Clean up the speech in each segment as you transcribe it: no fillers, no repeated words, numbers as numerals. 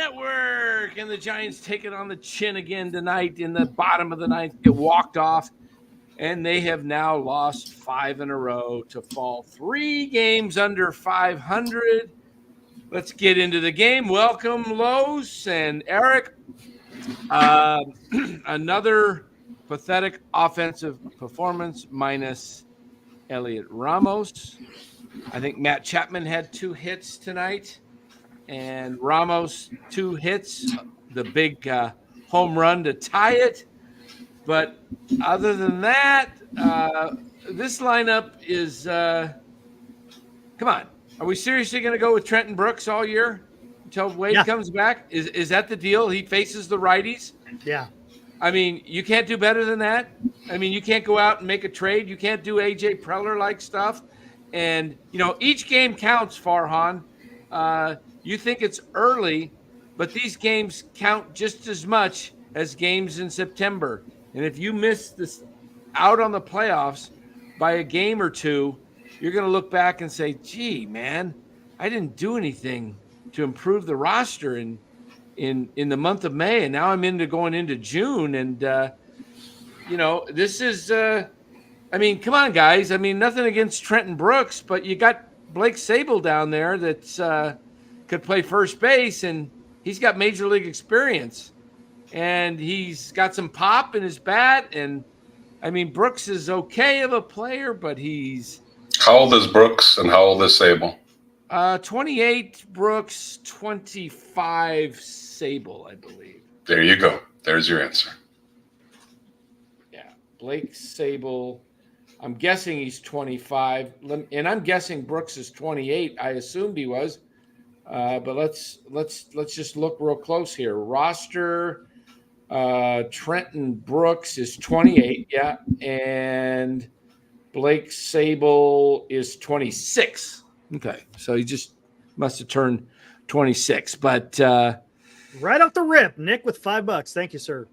Network. And the Giants take it on the chin again tonight in the bottom of the ninth, get walked off. And they have now lost 5 in a row to fall 3 games under 500. Let's get into the game. Welcome, Los and Eric. Another pathetic offensive performance minus Elliot Ramos. I think Matt Chapman had 2 hits tonight, and Ramos 2 hits, the big home run to tie it. But other than that, this lineup is come on. Are we seriously going to go with Trenton Brooks all year until Wade comes back? Is that the deal? He faces the righties? Yeah. I mean, you can't do better than that. I mean, you can't go out and make a trade. You can't do A.J. Preller-like stuff. And, each game counts, Farhan. You think it's early, but these games count just as much as games in September. And if you miss this out on the playoffs by a game or two, you're going to look back and say, gee, man, I didn't do anything to improve the roster in the month of May. And now I'm going into June. And, this is come on, guys. I mean, nothing against Trenton Brooks, but you got Blake Sable down there that could play first base, and he's got major league experience. And he's got some pop in his bat. And, I mean, Brooks is okay of a player, but he's – How old is Brooks and how old is Sable? 28 Brooks, 25 Sable, I believe. There you go. There's your answer. Yeah, Blake Sable. I'm guessing he's 25, and I'm guessing Brooks is 28. I assumed he was, but let's just look real close here. Roster. Trenton Brooks is 28, yeah, and Blake Sable is 26. Okay, so he just must have turned 26. But right off the rip, Nick with $5. Thank you, sir.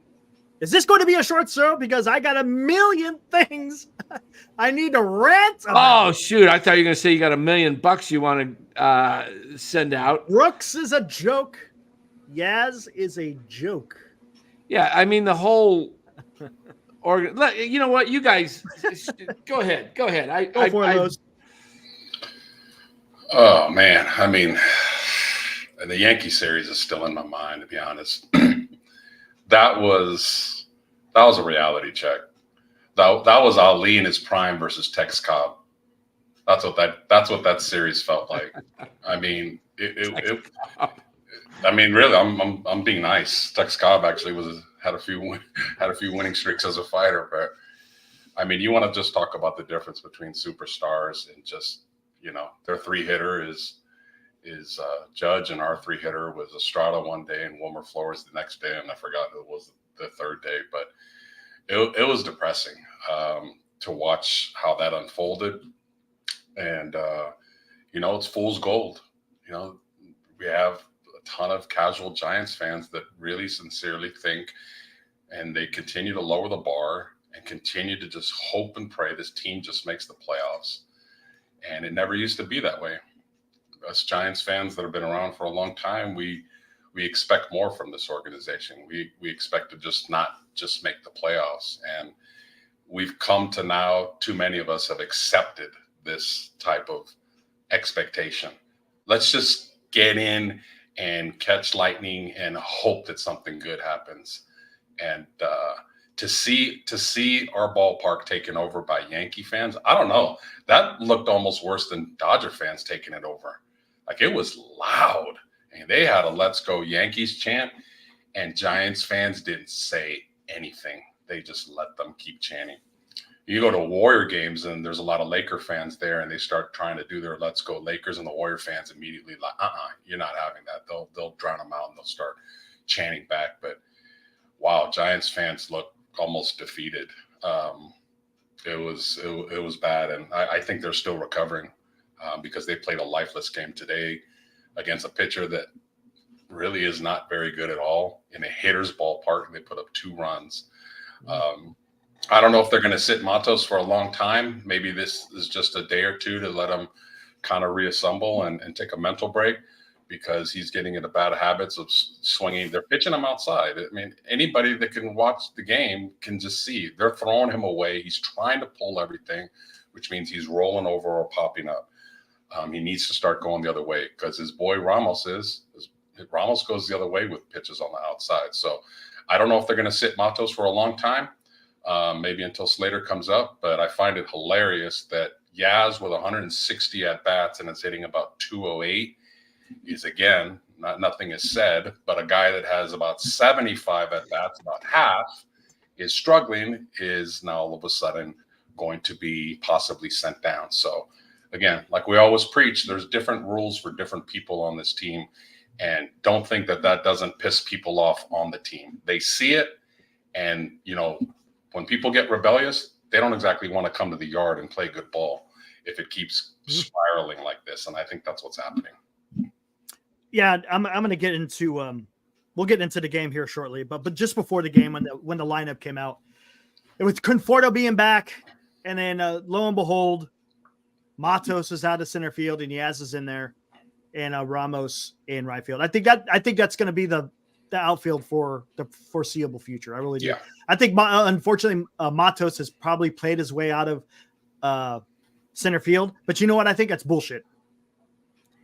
Is this going to be a short show? Because I got a million things I need to rant about. Oh, shoot. I thought you were going to say you got $1 million you want to send out. Brooks is a joke. Yaz is a joke. Yeah, I mean, the whole you know what? You guys, go ahead. Go ahead. Go for it, Los. Oh, man. I mean, the Yankee series is still in my mind, to be honest. That was a reality check. That was Ali in his prime versus Tex Cobb. That's what that series felt like. I mean, really, I'm being nice. Tex Cobb actually had a few winning streaks as a fighter, but I mean, you want to just talk about the difference between superstars and just their 3-hitter is Judge, and our 3-hitter was Estrada one day and Wilmer Flores the next day, and I forgot who it was the third day, but it was depressing to watch how that unfolded, and it's fool's gold. We have a ton of casual Giants fans that really sincerely think, and they continue to lower the bar and continue to just hope and pray this team just makes the playoffs. And it never used to be that way. Us Giants fans that have been around for a long time, we expect more from this organization. We expect to just not just make the playoffs. And we've come to now, too many of us have accepted this type of expectation. Let's just get in and catch lightning and hope that something good happens. And to see our ballpark taken over by Yankee fans, I don't know. That looked almost worse than Dodger fans taking it over. Like, it was loud. And they had a "Let's Go Yankees" chant, and Giants fans didn't say anything. They just let them keep chanting. You go to Warrior games, and there's a lot of Laker fans there, and they start trying to do their "Let's Go Lakers," and the Warrior fans immediately like, you're not having that. They'll drown them out, and they'll start chanting back. But wow, Giants fans look almost defeated. It was bad, and I think they're still recovering because they played a lifeless game today against a pitcher that really is not very good at all in a hitter's ballpark, and they put up 2 runs. I don't know if they're going to sit Matos for a long time. Maybe this is just a day or two to let him kind of reassemble and take a mental break, because he's getting into bad habits of swinging. They're pitching him outside. I mean, anybody that can watch the game can just see they're throwing him away. He's trying to pull everything, which means he's rolling over or popping up. He needs to start going the other way because his boy Ramos goes the other way with pitches on the outside. So I don't know if they're going to sit Matos for a long time, maybe until Slater comes up. But I find it hilarious that Yaz with 160 at bats and is hitting about 208 is, again, nothing is said, but a guy that has about 75 at bats, about half, is struggling, is now all of a sudden going to be possibly sent down. So again, like we always preach, there's different rules for different people on this team, and don't think that doesn't piss people off on the team. They see it, and when people get rebellious, they don't exactly want to come to the yard and play good ball if it keeps spiraling like this, and I think that's what's happening. Yeah, I'm going to get into we'll get into the game here shortly, but just before the game when the lineup came out, it was Conforto being back, and then lo and behold, Matos is out of center field and Yaz is in there, and Ramos in right field. I think that's going to be the outfield for the foreseeable future. I really do. Yeah. I think unfortunately Matos has probably played his way out of center field, but you know what? I think that's bullshit.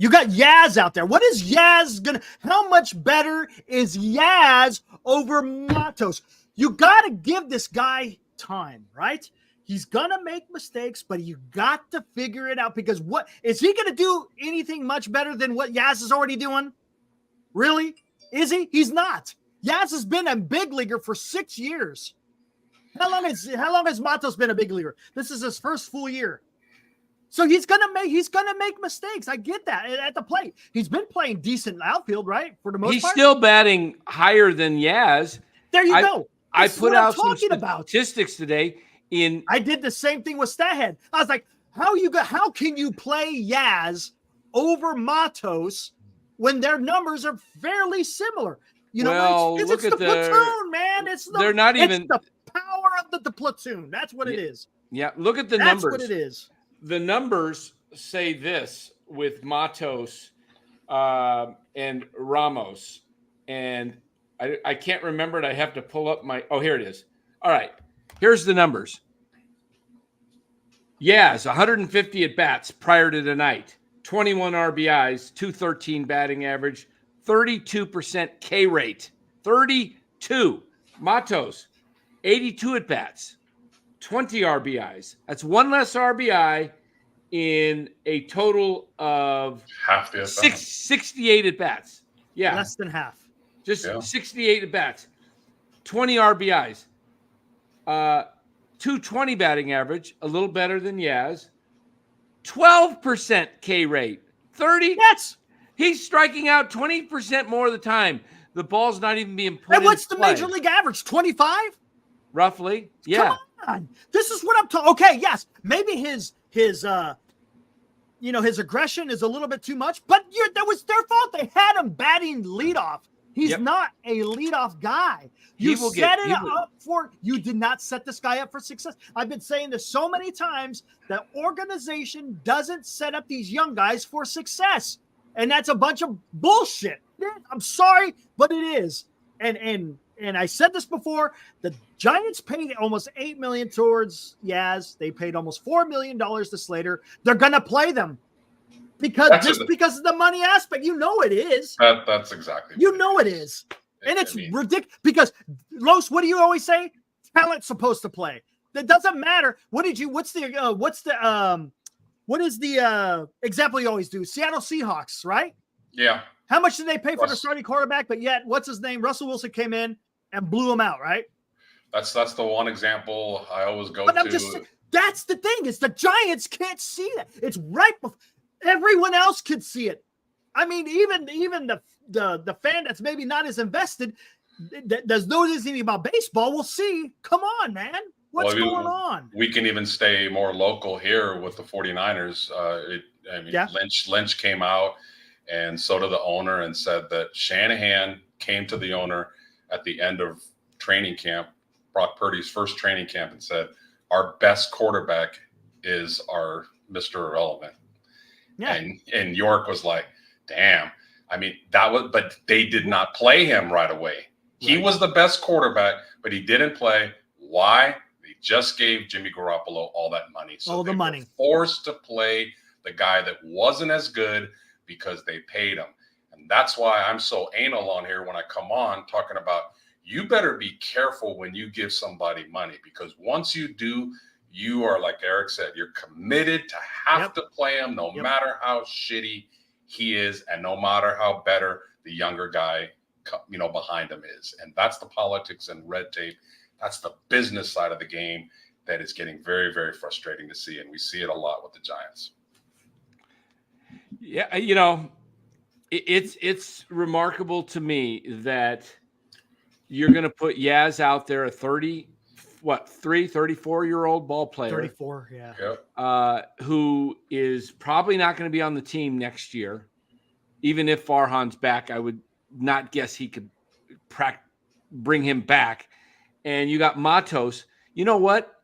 You got Yaz out there. What is Yaz how much better is Yaz over Matos? You got to give this guy time, right? He's going to make mistakes, but you got to figure it out, because what is he going to do anything much better than what Yaz is already doing? Really? Is he? He's not. Yaz has been a big leaguer for 6 years. How long has Matos been a big leaguer? This is his first full year. So he's gonna make mistakes. I get that at the plate. He's been playing decent outfield, right? For the most he's part. Still batting higher than Yaz. There you go. I put out some statistics today. I did the same thing with Stathead. I was like, how can you play Yaz over Matos when their numbers are fairly similar? It's the platoon, man. It's the power of the platoon. That's what it is. Yeah, look at the numbers. That's what it is. The numbers say this with Matos and Ramos, and I can't remember it. I have to pull up here it is. All right, here's the numbers. Yaz, 150 at bats prior to tonight, 21 RBIs, 213 batting average, 32% K rate, 32. Matos, 82 at bats, 20 RBIs. That's one less RBI in a total of half the 68 at bats. Yeah. Less than half. Just 68 at bats. 20 RBIs. 220 batting average, a little better than Yaz. 12% K rate. 30. He's striking out 20% more of the time. The ball's not even being put in. And what's the major league average? 25? Roughly. Yeah. Come on. This is what I'm talking. Okay, yes. Maybe his aggression is a little bit too much, but that was their fault. They had him batting leadoff. He's not a leadoff guy. You did not set this guy up for success. I've been saying this so many times. The organization doesn't set up these young guys for success. And that's a bunch of bullshit. I'm sorry, but it is. And I said this before, the Giants paid almost $8 million towards Yaz. They paid almost $4 million to Slater. They're gonna play them. Because of the money aspect. You know it is. That's exactly. You know it is. And it's ridiculous. Because, Los, what do you always say? Talent's supposed to play. That doesn't matter. What is the example you always do? Seattle Seahawks, right? Yeah. How much did they pay for the starting quarterback? But yet, what's his name? Russell Wilson came in and blew him out, right? That's the one example I always go to. I'm just saying, that's the thing, is the Giants can't see that. It's right before everyone else could see it. I mean, even the fan that's maybe not as invested, that does know anything about baseball, will see. Come on, man. What's going on? We can even stay more local here with the 49ers. Lynch came out, and so did the owner, and said that Shanahan came to the owner at the end of training camp, Brock Purdy's first training camp, and said, our best quarterback is our Mr. Irrelevant. Yeah. And York was like, damn, I mean, but they did not play him right away. He was the best quarterback, but he didn't play. Why? They just gave Jimmy Garoppolo all that money. So all the money. Were forced to play the guy that wasn't as good because they paid him. And that's why I'm so anal on here when I come on talking about you better be careful when you give somebody money, because once you do, you are, like Eric said, you're committed to have to play him no matter how shitty he is and no matter how better the younger guy behind him is. And that's the politics and red tape. That's the business side of the game that is getting very, very frustrating to see. And we see it a lot with the Giants. Yeah. It's remarkable to me that you're going to put Yaz out there, a 34-year-old ball player. 34, yeah. Who is probably not going to be on the team next year. Even if Farhan's back, I would not guess he could bring him back. And you got Matos. You know what?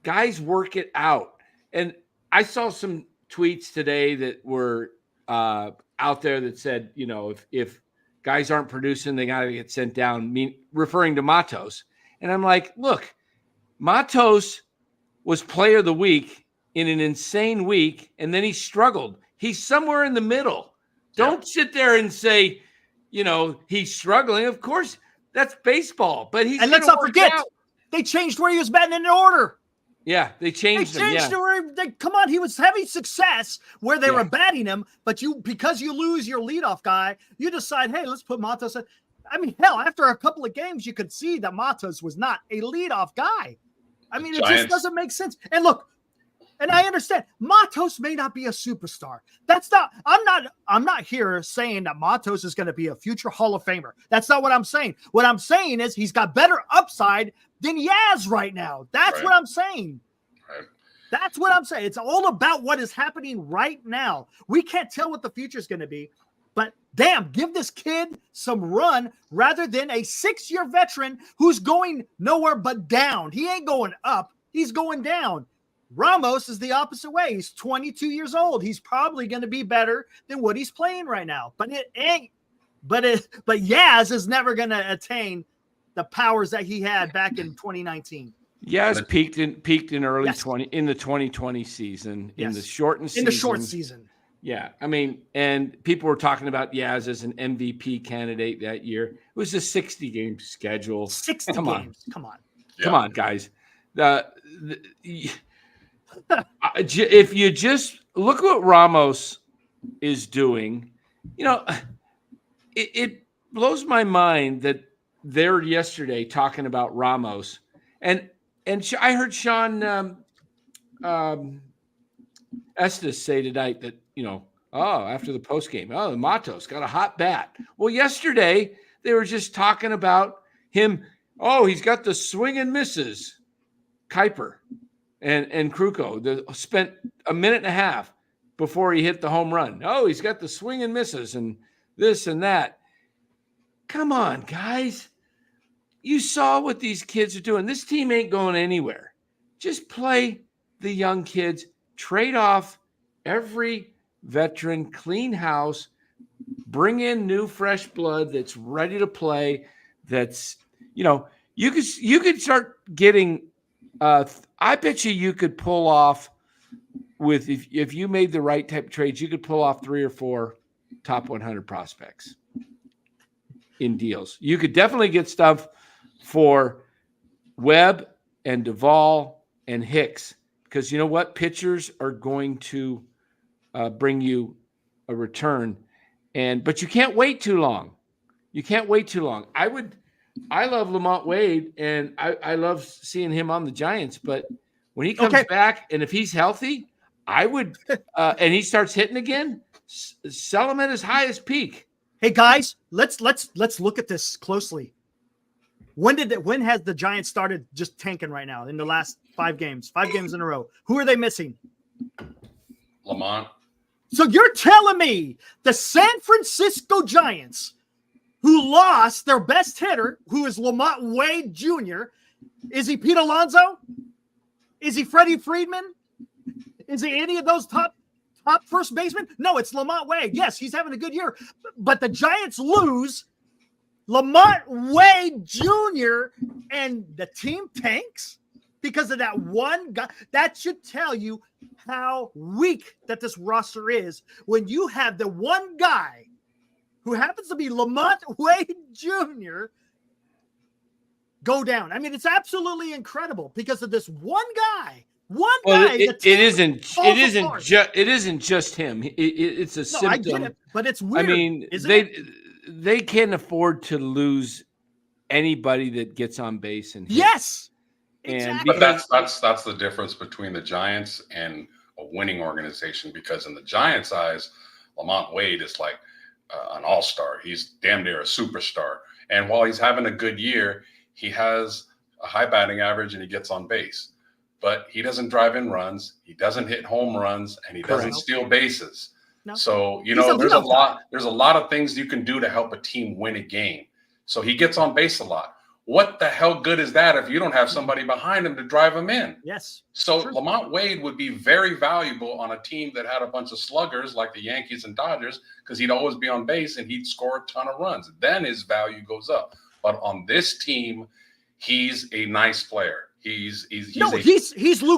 Guys work it out. And I saw some tweets today that were out there that said, if guys aren't producing, they got to get sent down, referring to Matos. And I'm like, look, Matos was player of the week in an insane week, and then he struggled. He's somewhere in the middle. Don't sit there and say, he's struggling. Of course, that's baseball, but he's. And let's not forget, they changed where he was batting in the order. Yeah, they changed him. Come on, he was having success where they were batting him, but because you lose your leadoff guy, you decide, hey, let's put Matos in. I mean, hell, after a couple of games, you could see that Matos was not a leadoff guy. I mean, it just doesn't make sense. And look, and I understand Matos may not be a superstar. I'm not here saying that Matos is going to be a future Hall of Famer. That's not what I'm saying. What I'm saying is he's got better upside than Yaz right now. That's what I'm saying. Right. That's what I'm saying. It's all about what is happening right now. We can't tell what the future is going to be, but damn, give this kid some run rather than a 6-year veteran who's going nowhere but down. He ain't going up. He's going down. Ramos is the opposite way. He's 22 years old. He's probably going to be better than what he's playing right now. But it ain't. But Yaz is never going to attain the powers that he had back in 2019. Yaz peaked in early 2020 season in the shortened season. In the short season. Yeah, I mean, and people were talking about Yaz as an MVP candidate that year. It was a 60-game schedule. 60 games. Come on. Come on, guys. If you just look what Ramos is doing, it blows my mind that they're yesterday talking about Ramos. And I heard Sean Estes say tonight that, after the postgame, the Matos got a hot bat. Well, yesterday they were just talking about him. Oh, he's got the swing and misses. Kuiper and Kruko spent a minute and a half before he hit the home run. Oh, he's got the swing and misses and this and that. Come on, guys. You saw what these kids are doing. This team ain't going anywhere. Just play the young kids. Trade off every veteran, clean house, bring in new fresh blood that's ready to play. That's, you could start getting I bet you could pull off with if you made the right type of trades, you could pull off 3 or 4 top 100 prospects in deals. You could definitely get stuff for Webb and Duvall and Hicks, because you know what? Pitchers are going to bring you a return, but you can't wait too long. You can't wait too long. I love Lamont Wade, and I love seeing him on the Giants. But when he comes back, and if he's healthy, I would, and he starts hitting again, sell him at his highest peak. Hey guys, let's look at this closely. When has the Giants started just tanking right now in the last 5 games? 5 games in a row. Who are they missing? Lamont. So you're telling me the San Francisco Giants, who lost their best hitter, who is Lamont Wade Jr., is he Pete Alonso? Is he Freddie Freeman? Is he any of those top top first baseman? No, it's Lamont Wade. Yes, he's having a good year. But the Giants lose Lamont Wade Jr. and the team tanks because of that one guy. That should tell you how weak that this roster is when you have the one guy who happens to be Lamont Wade Jr. go down. I mean, it's absolutely incredible because of this one guy. It isn't just him. It's a symptom. I get it, but it's weird. I mean, they can't afford to lose anybody that gets on base and hits. Yes. Exactly. But that's the difference between the Giants and a winning organization, because in the Giants' eyes, Lamont Wade is like an all-star. He's damn near a superstar. And while he's having a good year, he has a high batting average and he gets on base. But he doesn't drive in runs, he doesn't hit home runs, and he doesn't steal bases. No. So, there's a lot of things you can do to help a team win a game. So he gets on base a lot. What the hell good is that if you don't have somebody behind him to drive him in? Yes. So Lamont Wade would be very valuable on a team that had a bunch of sluggers like the Yankees and Dodgers, because he'd always be on base and he'd score a ton of runs. Then his value goes up. But on this team, he's a nice player. He's Lou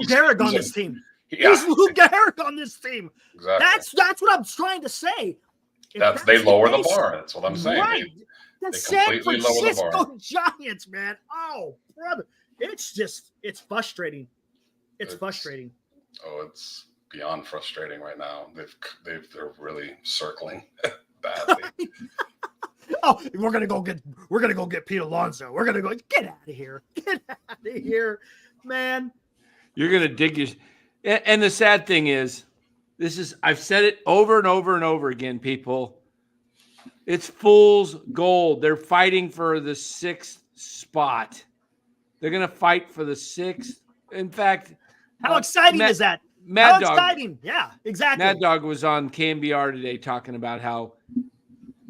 Gehrig on this team. Yeah. He's Lou Gehrig on this team. Exactly. That's what I'm trying to say. They lower the bar. That's what I'm saying. Right. The San Francisco Giants, man. Oh, brother. It's frustrating. It's frustrating. Oh, it's beyond frustrating right now. They're really circling badly. Oh, we're gonna go get Pete Alonso. We're gonna go get out of here. Get out of here, man. You're gonna dig your. And the sad thing is, I've said it over and over and over again, people. It's fool's gold. They're fighting for the 6th spot. They're gonna fight for the 6th. In fact, how exciting is that? Mad Dog. Exciting. Yeah, exactly. Mad Dog was on KMBR today talking about how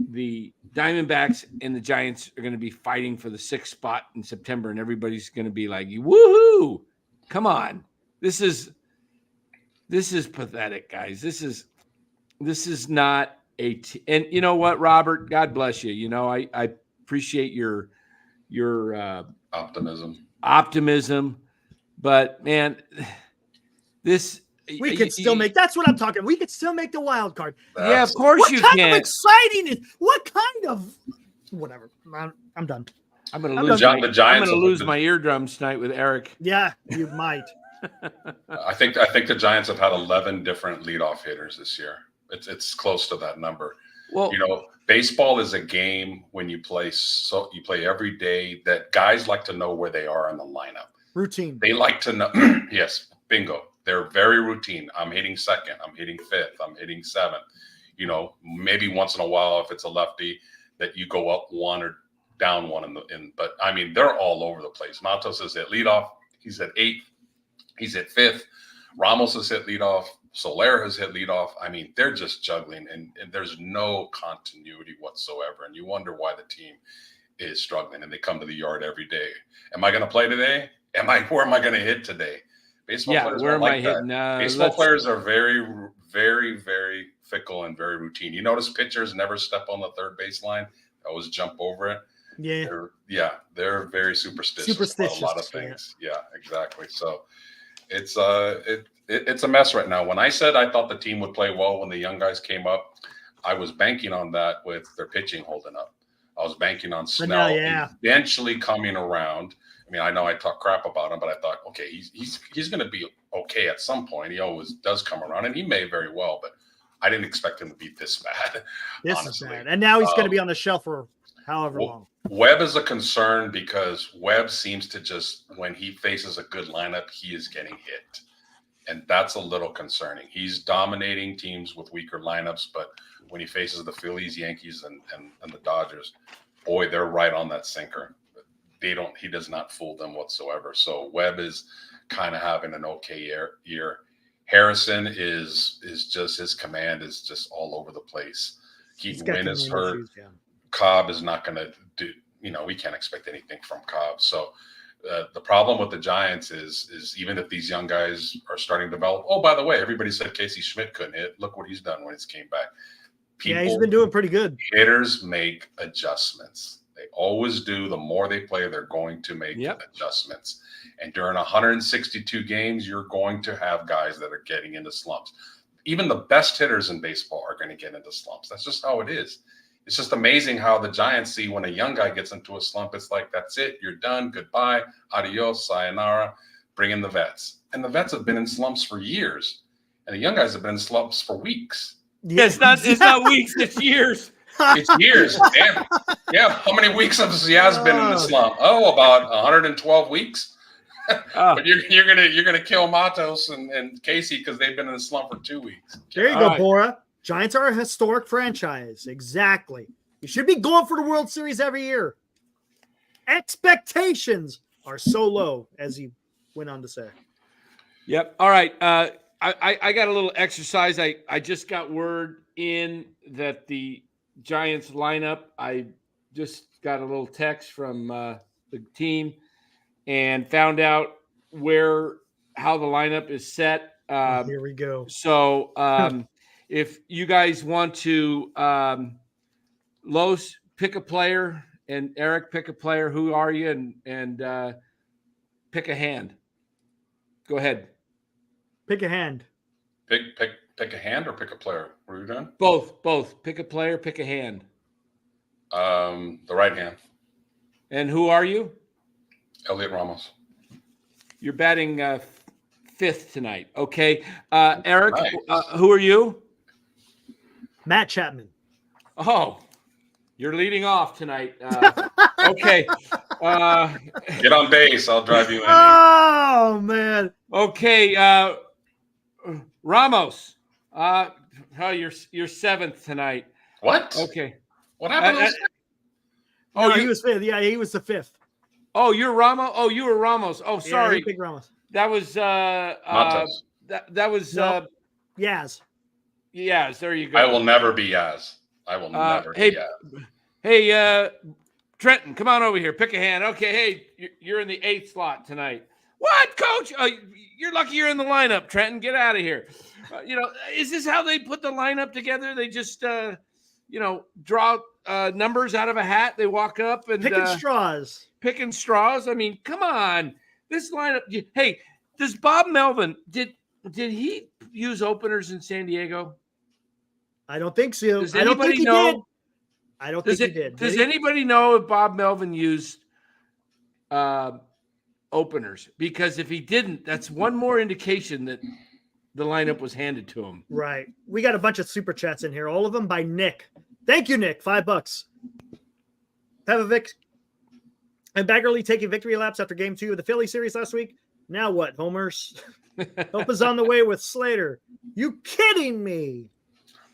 the Diamondbacks and the Giants are going to be fighting for the 6th spot in September, and everybody's going to be like, "Woohoo! Come on! This is pathetic, guys. This is not and you know what, Robert? God bless you. I appreciate your optimism, but man, we could still make. That's what I'm talking. We could still make the wild card. Yeah, of course you can. What kind of exciting is? What kind of whatever? I'm done. I'm going to lose. I'm going to lose my eardrums tonight with Eric. Yeah, you might. I think the Giants have had 11 different leadoff hitters this year. It's close to that number. Well, baseball is a game when you play. So you play every day. That guys like to know where they are in the lineup. Routine. They like to know. Yes, bingo. They're very routine. I'm hitting 2nd. I'm hitting 5th. I'm hitting 7th. Maybe once in a while, if it's a lefty, that you go up 1 or down 1 but I mean, they're all over the place. Matos has hit leadoff. He's at 8th. He's at 5th. Ramos has hit leadoff. Soler has hit leadoff. I mean, they're just juggling, and there's no continuity whatsoever. And you wonder why the team is struggling. And they come to the yard every day. Am I going to play today? Where am I going to hit today? Baseball players where am I hitting? Baseball players are very, very, very fickle and very routine. You notice pitchers never step on the third baseline; they always jump over it. Yeah, they're very superstitious about a lot of things. Yeah, exactly. So it's a mess right now. When I said I thought the team would play well when the young guys came up, I was banking on that with their pitching holding up. I was banking on Snell eventually coming around. I mean, I know I talk crap about him, but I thought, okay, he's going to be okay at some point. He always does come around, and he may very well, but I didn't expect him to be this bad. This is bad. And now he's going to be on the shelf for however long. Webb is a concern because Webb seems to just, when he faces a good lineup, he is getting hit. And that's a little concerning. He's dominating teams with weaker lineups, but when he faces the Phillies, Yankees, and the Dodgers, boy, they're right on that sinker. He does not fool them whatsoever. So Webb is kind of having an okay year. Harrison is just, his command is just all over the place. Keaton Wynn is hurt. Cobb is not going to do, we can't expect anything from Cobb. So The problem with the Giants is even if these young guys are starting to develop. Oh, by the way, everybody said Casey Schmidt couldn't hit. Look what he's done when he's came back. He's been doing pretty good. Hitters make adjustments. They always do. The more they play, they're going to make adjustments. And during 162 games, you're going to have guys that are getting into slumps. Even the best hitters in baseball are going to get into slumps. That's just how it is. It's just amazing how the Giants see when a young guy gets into a slump, it's like, that's it. You're done. Goodbye. Adios. Sayonara. Bring in the vets. And the vets have been in slumps for years. And the young guys have been in slumps for weeks. Yeah, it's not weeks, it's years. It's years. Damn. Yeah. How many weeks has Yaz been in the slump? Oh, about 112 weeks. But you're gonna kill Matos and Casey because they've been in the slump for 2 weeks. There you go, Bora. Giants are a historic franchise. Exactly. You should be going for the World Series every year. Expectations are so low, as he went on to say. Yep. All right. I got a little exercise. I just got word in that the Giants lineup, I just got a little text from the team and found out how the lineup is set. Here we go. So if you guys want to, Los, pick a player, and Eric, pick a player. Who are you? And pick a hand. Go ahead. Pick a hand. Pick a hand or pick a player. What are you doing? Both. Pick a player, pick a hand. The right hand. And who are you? Elliot Ramos. You're batting fifth tonight. Okay. Eric, Nice. Who are you? Matt Chapman. Oh, you're leading off tonight. Okay. Get on base. I'll drive you in. Oh, man. Okay. Ramos. You're seventh tonight. What? Okay. What happened? He was fifth. Yeah, he was the fifth. Oh, you're Ramos. Oh, you were Ramos. Oh, sorry. Yeah, pick Ramos. That was Matos. that was Yaz. Yaz. There you go. I will never be Yaz. I will never be Yaz. Hey, Trenton, come on over here. Pick a hand. Okay, hey, you're in the 8th slot tonight. What, Coach? You're lucky you're in the lineup, Trenton. Get out of here. Is this how they put the lineup together? They just, draw numbers out of a hat. They walk up and picking straws. Picking straws. I mean, come on. This lineup. Hey, does Bob Melvin did he use openers in San Diego? I don't think so. Does I don't think anybody he know? did. I don't think he did. Does anybody know if Bob Melvin used openers? Because if he didn't, that's one more indication that the lineup was handed to him. Right. We got a bunch of super chats in here, all of them by Nick. Thank you, Nick. $5. Pevovic and Baggerly taking victory laps after game 2 of the Philly series last week. Now what, homers? Help is on the way with Slater. You kidding me?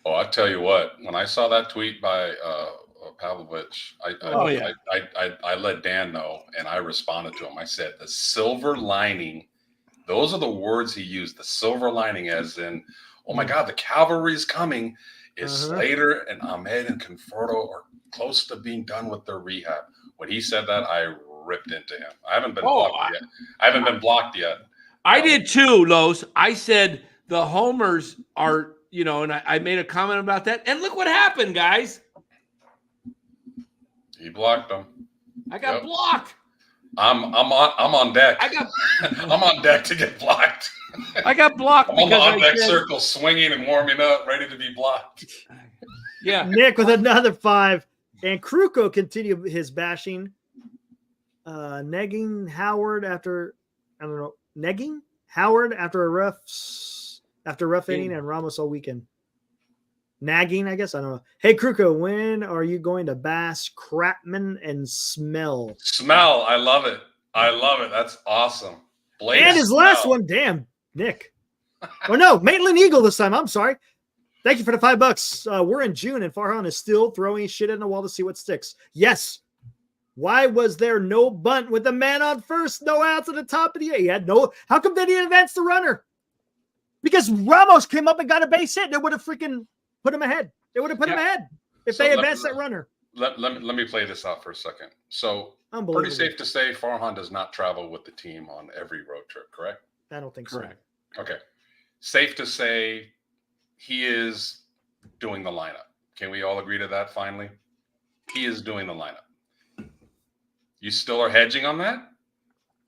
Oh, I tell you what, when I saw that tweet by Pavlovich, I let Dan know, and I responded to him. I said, the silver lining, those are the words he used, the silver lining as in, oh my God, the cavalry is coming. Is Slater and Ahmed and Conforto are close to being done with their rehab. When he said that, I ripped into him. I haven't been blocked yet. I haven't been blocked yet. I did too, Los. I said the homers are, and I made a comment about that. And look what happened, guys. He blocked them. I got blocked. I'm on deck. I'm on deck to get blocked. I got blocked. I'm on the on deck circle, swinging and warming up, ready to be blocked. Yeah. Nick with another 5, and Kruko continued his bashing. Negging Howard after a rough inning, and Ramos all weekend. Nagging, I guess. I don't know. Hey, Kruko, when are you going to bass Crapman and Smell? Smell. I love it. That's awesome. Blade and his last one. Damn, Nick. Oh, no. Maitland Eagle this time. I'm sorry. Thank you for the $5. We're in June, and Farhan is still throwing shit in the wall to see what sticks. Yes. Why was there no bunt with the man on first? No outs at the top of the 8th. He had no. How come they didn't advance the runner? Because Ramos came up and got a base hit. They would have freaking put him ahead. They would have put him ahead if they advanced that runner. let me play this out for a second. So, pretty Unbelievable. safe to say Farhan does not travel with the team on every road trip, correct? I don't think Correct. Okay. Safe to say he is doing the lineup. Can we all agree to that finally? He is doing the lineup. You still are hedging on that?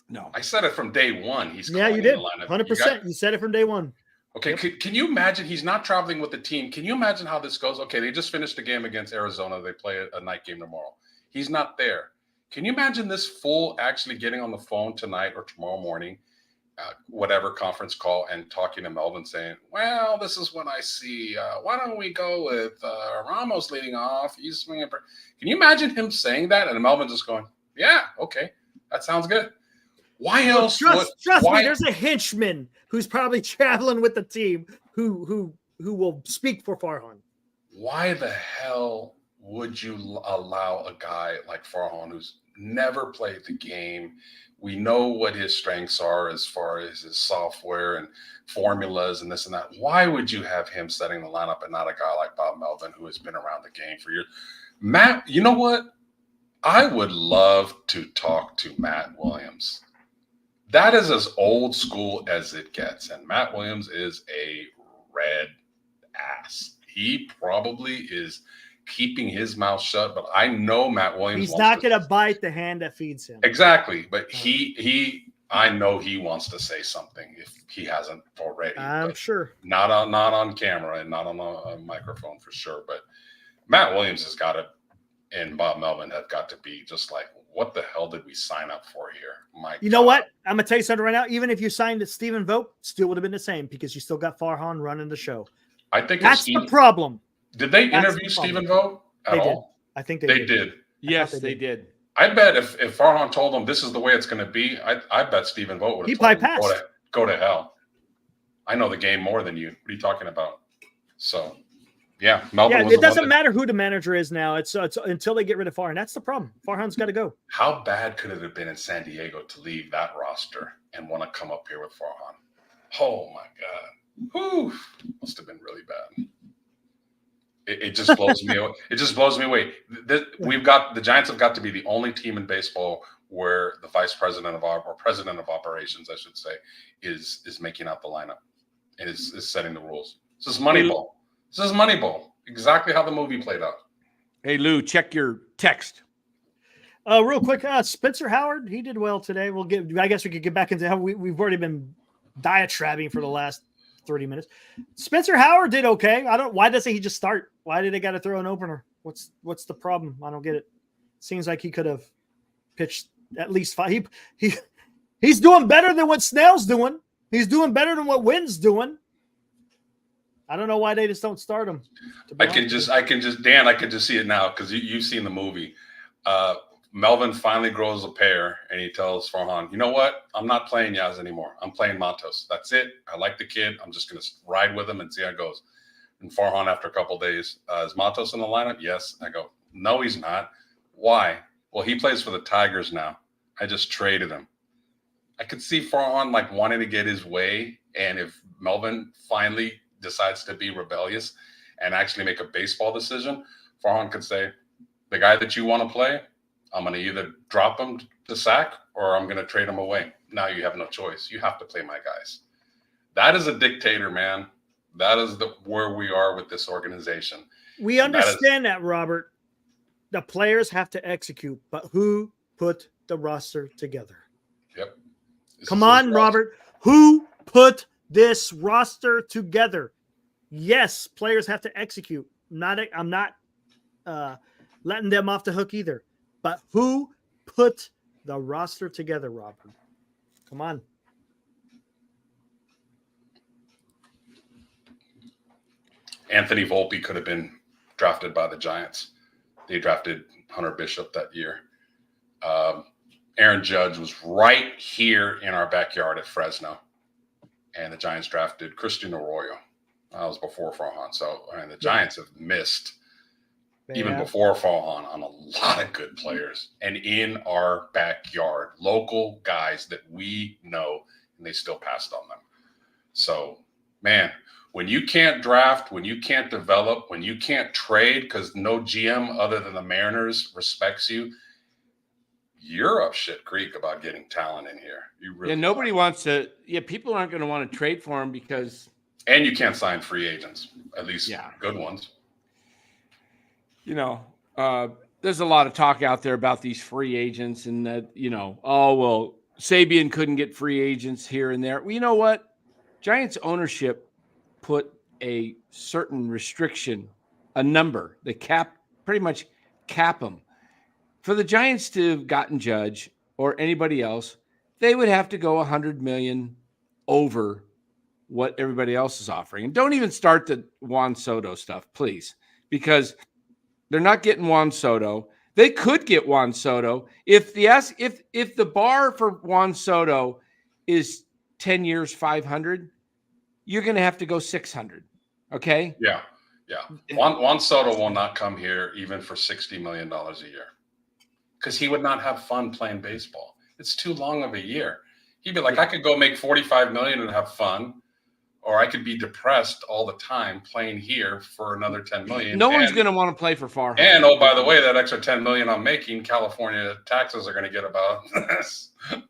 No. I said it from day one. He's so. Yeah, you calling did. the lineup. 100%. You said it from day one. Okay, Yep. can you imagine he's not traveling with the team? Can you imagine how this goes? Okay, they just finished a game against Arizona. They play a night game tomorrow. He's not there. Can you imagine this fool actually getting on the phone tonight or tomorrow morning, whatever conference call, and talking to Melvin saying, well, this is what I see. Why don't we go with Ramos leading off? He's swinging. Can you imagine him saying that? And Melvin just going, yeah, okay, that sounds good. Why else? Trust me. There's a henchman who's probably traveling with the team who will speak for Farhan. Why the hell would you allow a guy like Farhan, who's never played the game? We know what his strengths are as far as his software and formulas and this and that. Why would you have him setting the lineup and not a guy like Bob Melvin, who has been around the game for years? Matt, you know what? I would love to talk to Matt Williams. That is as old school as it gets. And Matt Williams is a red ass. He probably is keeping his mouth shut, but I know Matt Williams. He's not going to bite the hand that feeds him. Exactly. But I know he wants to say something if he hasn't already. I'm sure. Not on camera and not on a microphone for sure. But Matt Williams has got to, and Bob Melvin have got to be just like, what the hell did we sign up for here? You know what? I'm going to tell you something right now. Even if you signed to Stephen Vogt, still would have been the same because you still got Farhan running the show. I think that's the problem. Did they interview Stephen Vogt at all? I think they did. Yes, they did. I bet if Farhan told them this is the way it's going to be, I bet Stephen Vogt would have told him, go to hell. I know the game more than you. What are you talking about? So, yeah. Melvin it doesn't matter who the manager is now. It's until they get rid of Farhan. That's the problem. Farhan's got to go. How bad could it have been in San Diego to leave that roster and want to come up here with Farhan? Oh, my God. Whew. Must have been really bad. It just blows me away. It just blows me away. The Giants have got to be the only team in baseball where the vice president or president of operations, I should say, is making out the lineup and is setting the rules. This is Moneyball. This is Moneyball. Exactly how the movie played out. Hey, Lou, check your text. Real quick, Spencer Howard, he did well today. I guess we could get back into how we've already been diatribbing for the last 30 minutes. Spencer Howard did okay. Why doesn't he just start? Why did they got to throw an opener? What's the problem? I don't get it. Seems like he could have pitched at least 5. He's doing better than what Snell's doing. He's doing better than what Wynn's doing. I don't know why they just don't start him. I can just see it now because you've seen the movie. Melvin finally grows a pair and he tells Farhan, you know what? I'm not playing Yaz anymore. I'm playing Matos. That's it. I like the kid. I'm just going to ride with him and see how it goes. And Farhan, after a couple of days, is Matos in the lineup? Yes. I go, no, he's not. Why? Well, he plays for the Tigers now. I just traded him. I could see Farhan like wanting to get his way. And if Melvin finally decides to be rebellious and actually make a baseball decision, Farhan could say, the guy that you want to play, I'm going to either drop him to sack or I'm going to trade him away. Now you have no choice. You have to play my guys. That is a dictator, man. That is where we are with this organization. We understand that, Robert. The players have to execute, but who put the roster together? Yep. Come on, Robert. Who put this roster together? Yes, players have to execute. I'm not letting them off the hook either. But who put the roster together, Robert? Come on. Anthony Volpe could have been drafted by the Giants. They drafted Hunter Bishop that year. Aaron Judge was right here in our backyard at Fresno. And the Giants drafted Christian Arroyo. That was before Farhan. So the Giants have missed even before Farhan on a lot of good players. And in our backyard, local guys that we know, and they still passed on them. So, man, when you can't draft, when you can't develop, when you can't trade because no GM other than the Mariners respects you, you're up shit creek about getting talent in here. You really nobody wants to. Yeah, people aren't going to want to trade for him because. And you can't sign free agents, at least good ones. There's a lot of talk out there about these free agents and that, Sabian couldn't get free agents here and there. Well, you know what? Giants ownership put a certain restriction, a number, pretty much cap them. For the Giants to have gotten Judge or anybody else, they would have to go $100 million over what everybody else is offering. And don't even start the Juan Soto stuff, please, because they're not getting Juan Soto. They could get Juan Soto if the bar for Juan Soto is 10 years, 500. You're going to have to go 600. Okay. Yeah. Juan Soto will not come here even for $60 million a year because he would not have fun playing baseball. It's too long of a year. He'd be like, I could go make $45 million and have fun, or I could be depressed all the time playing here for another $10 million. No one's going to want to play for Farhan. And by the way, that extra $10 million I'm making, California taxes are going to get about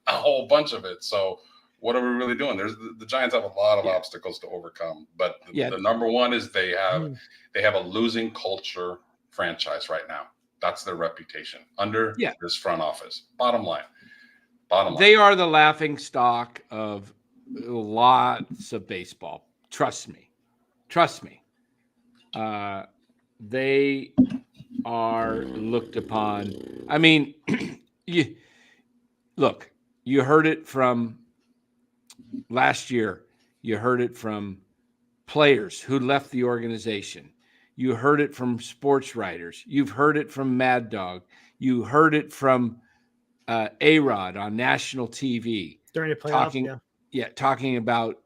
a whole bunch of it. So what are we really doing? The Giants have a lot of obstacles to overcome, but the number one is they have a losing culture franchise right now. That's their reputation under this front office. Bottom line. They are the laughing stock of lots of baseball. Trust me. They are looked upon. I mean, you heard it from last year. You heard it from players who left the organization. You heard it from sports writers. You've heard it from Mad Dog. You heard it from A-Rod on national TV. During the playoffs, talking about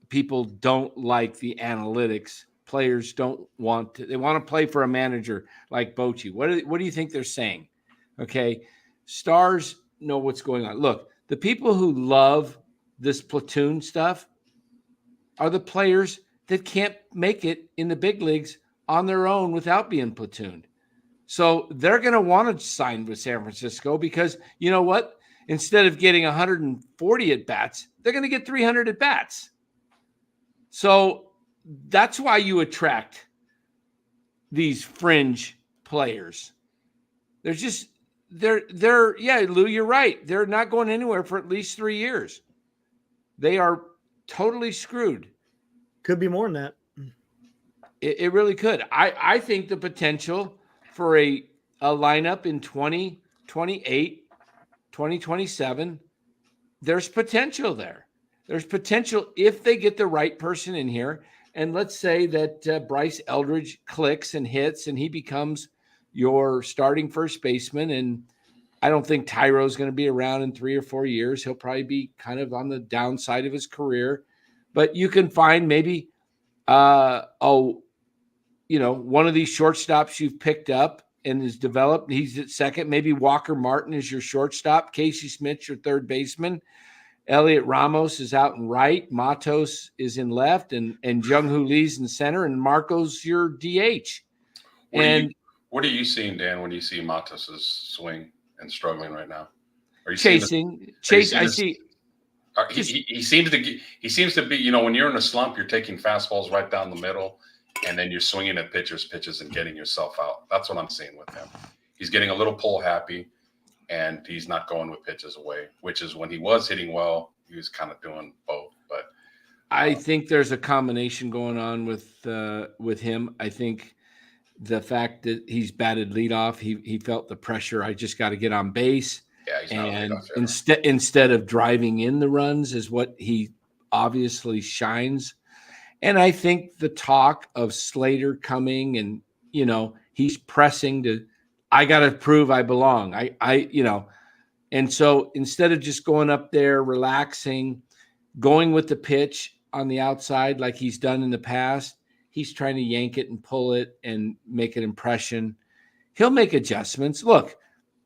people don't like the analytics. Players don't want to. They want to play for a manager like Bochy. What do you think they're saying? Okay, stars know what's going on. Look, the people who love this platoon stuff are the players that can't make it in the big leagues on their own without being platooned. So they're going to want to sign with San Francisco because you know what? Instead of getting 140 at bats, they're going to get 300 at bats. So that's why you attract these fringe players. They're Lou, you're right. They're not going anywhere for at least 3 years. They are totally screwed. Could be more than that. It really could. I think the potential for a lineup in 2028, 2027, there's potential there. There's potential if they get the right person in here. And let's say that Bryce Eldridge clicks and hits and he becomes your starting first baseman. And I don't think Tyro's going to be around in 3 or 4 years. He'll probably be kind of on the downside of his career. But you can find maybe one of these shortstops you've picked up and is developed. He's at second. Maybe Walker Martin is your shortstop. Casey Smith's your third baseman. Elliot Ramos is out in right. Matos is in left. And Jung-Hoo Lee's in center. And Marco's your DH. What are you seeing, Dan, when you see Matos' swing and struggling right now? Are you chasing? I see. He seems to be, when you're in a slump, you're taking fastballs right down the middle, and then you're swinging at pitches, and getting yourself out. That's what I'm seeing with him. He's getting a little pull happy, and he's not going with pitches away, which is when he was hitting well, he was kind of doing both. But I think there's a combination going on with him. I think the fact that he's batted leadoff, he felt the pressure. I just got to get on base. Yeah, he's and not instead of driving in the runs is what he obviously shines. And I think the talk of Slater coming and, he's pressing to, I got to prove I belong. And so instead of just going up there, relaxing, going with the pitch on the outside, like he's done in the past, he's trying to yank it and pull it and make an impression. He'll make adjustments. Look,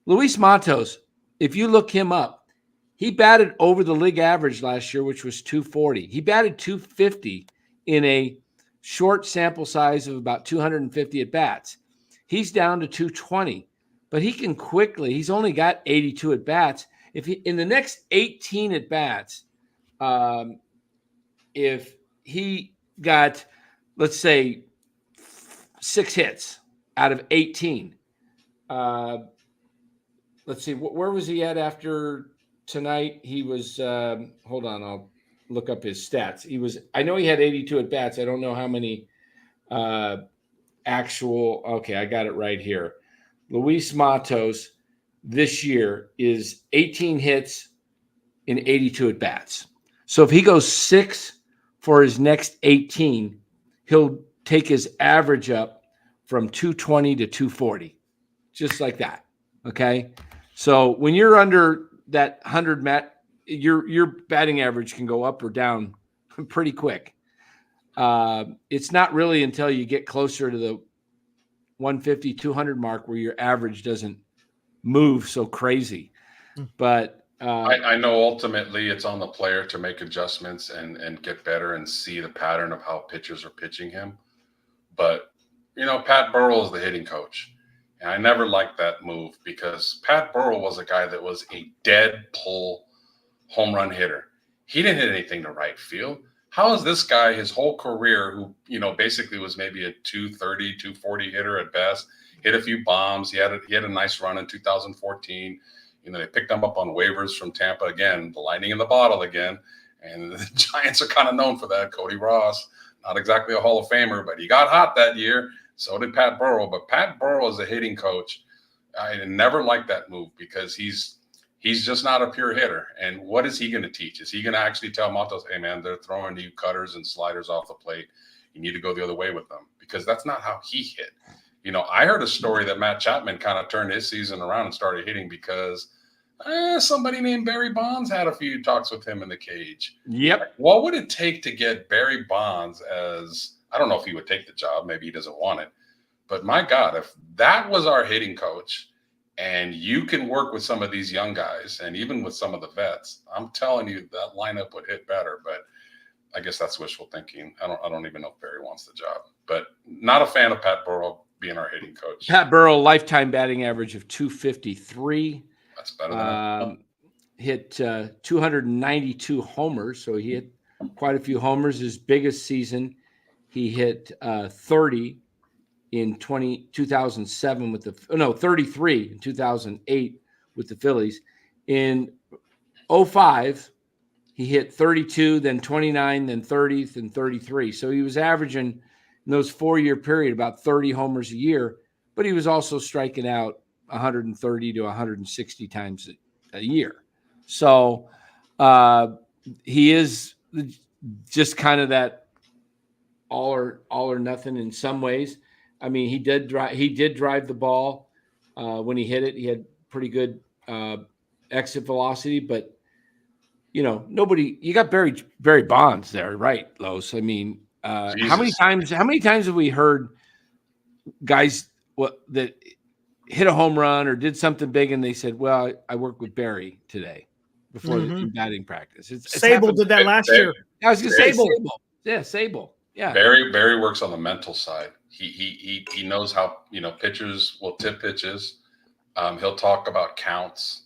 Luis Matos, if you look him up, he batted over the league average last year, which was 240. He batted 250 in a short sample size of about 250 at bats. He's down to 220, but he can quickly. He's only got 82 at bats. If he in the next 18 at bats, if he got, let's say, 6 hits out of 18. Let's see, where was he at after tonight? He was, hold on, I'll look up his stats. I know he had 82 at bats. I don't know how many okay, I got it right here. Luis Matos this year is 18 hits in 82 at bats. So if he goes 6 for his next 18, he'll take his average up from 220 to 240, just like that. Okay. So when you're under that 100 your batting average can go up or down pretty quick. It's not really until you get closer to the 150, 200 mark where your average doesn't move so crazy. But I know ultimately it's on the player to make adjustments and get better and see the pattern of how pitchers are pitching him. But, Pat Burrell is the hitting coach. And I never liked that move because Pat Burrell was a guy that was a dead pull home run hitter. He didn't hit anything to right field. How is this guy, his whole career, who, basically was maybe a 230, 240 hitter at best, hit a few bombs. He had a nice run in 2014. They picked him up on waivers from Tampa again, the lightning in the bottle again. And the Giants are kind of known for that. Cody Ross, not exactly a Hall of Famer, but he got hot that year. So did Pat Burrell. But Pat Burrell as a hitting coach, I never liked that move because he's just not a pure hitter. And what is he going to teach? Is he going to actually tell Matos, hey, man, they're throwing you cutters and sliders off the plate. You need to go the other way with them? Because that's not how he hit. I heard a story that Matt Chapman kind of turned his season around and started hitting because somebody named Barry Bonds had a few talks with him in the cage. Yep. What would it take to get Barry Bonds I don't know if he would take the job. Maybe he doesn't want it. But my God, if that was our hitting coach and you can work with some of these young guys and even with some of the vets, I'm telling you that lineup would hit better. But I guess that's wishful thinking. I don't even know if Barry wants the job. But not a fan of Pat Burrell being our hitting coach. Pat Burrell, lifetime batting average of 253. That's better than hit 292 homers. So he hit quite a few homers. His biggest season, he hit 30 in 2007 33 in 2008 with the Phillies. In 05, he hit 32, then 29, then 30, then 33. So he was averaging in those 4-year period about 30 homers a year, but he was also striking out 130 to 160 times a year. So he is just kind of that all or nothing in some ways. I mean, he did drive the ball when he hit it. He had pretty good exit velocity, but you got Barry Bonds there, right, Los? I mean, how many times have we heard guys that hit a home run or did something big and they said, well, I worked with Barry today before the batting practice. Sable did that last year. I was going to say Sable. Yeah, Sable. Yeah. Barry works on the mental side. He knows how, pitchers will tip pitches. He'll talk about counts.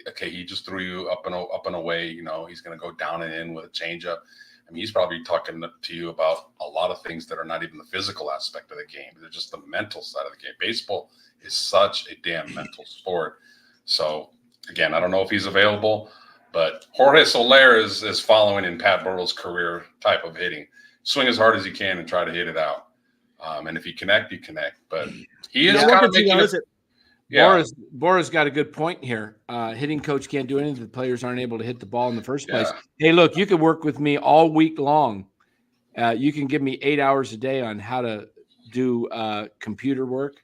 Okay, he just threw you up and away. He's going to go down and in with a changeup. I mean, he's probably talking to you about a lot of things that are not even the physical aspect of the game. They're just the mental side of the game. Baseball is such a damn mental sport. So, again, I don't know if he's available, but Jorge Soler is following in Pat Burrell's career type of hitting. Swing as hard as you can and try to hit it out. And if you connect, you connect. But he is kind of making it. Yeah. Bora's got a good point here. Hitting coach can't do anything if the players aren't able to hit the ball in the first place. Hey, look, you can work with me all week long. You can give me 8 hours a day on how to do computer work.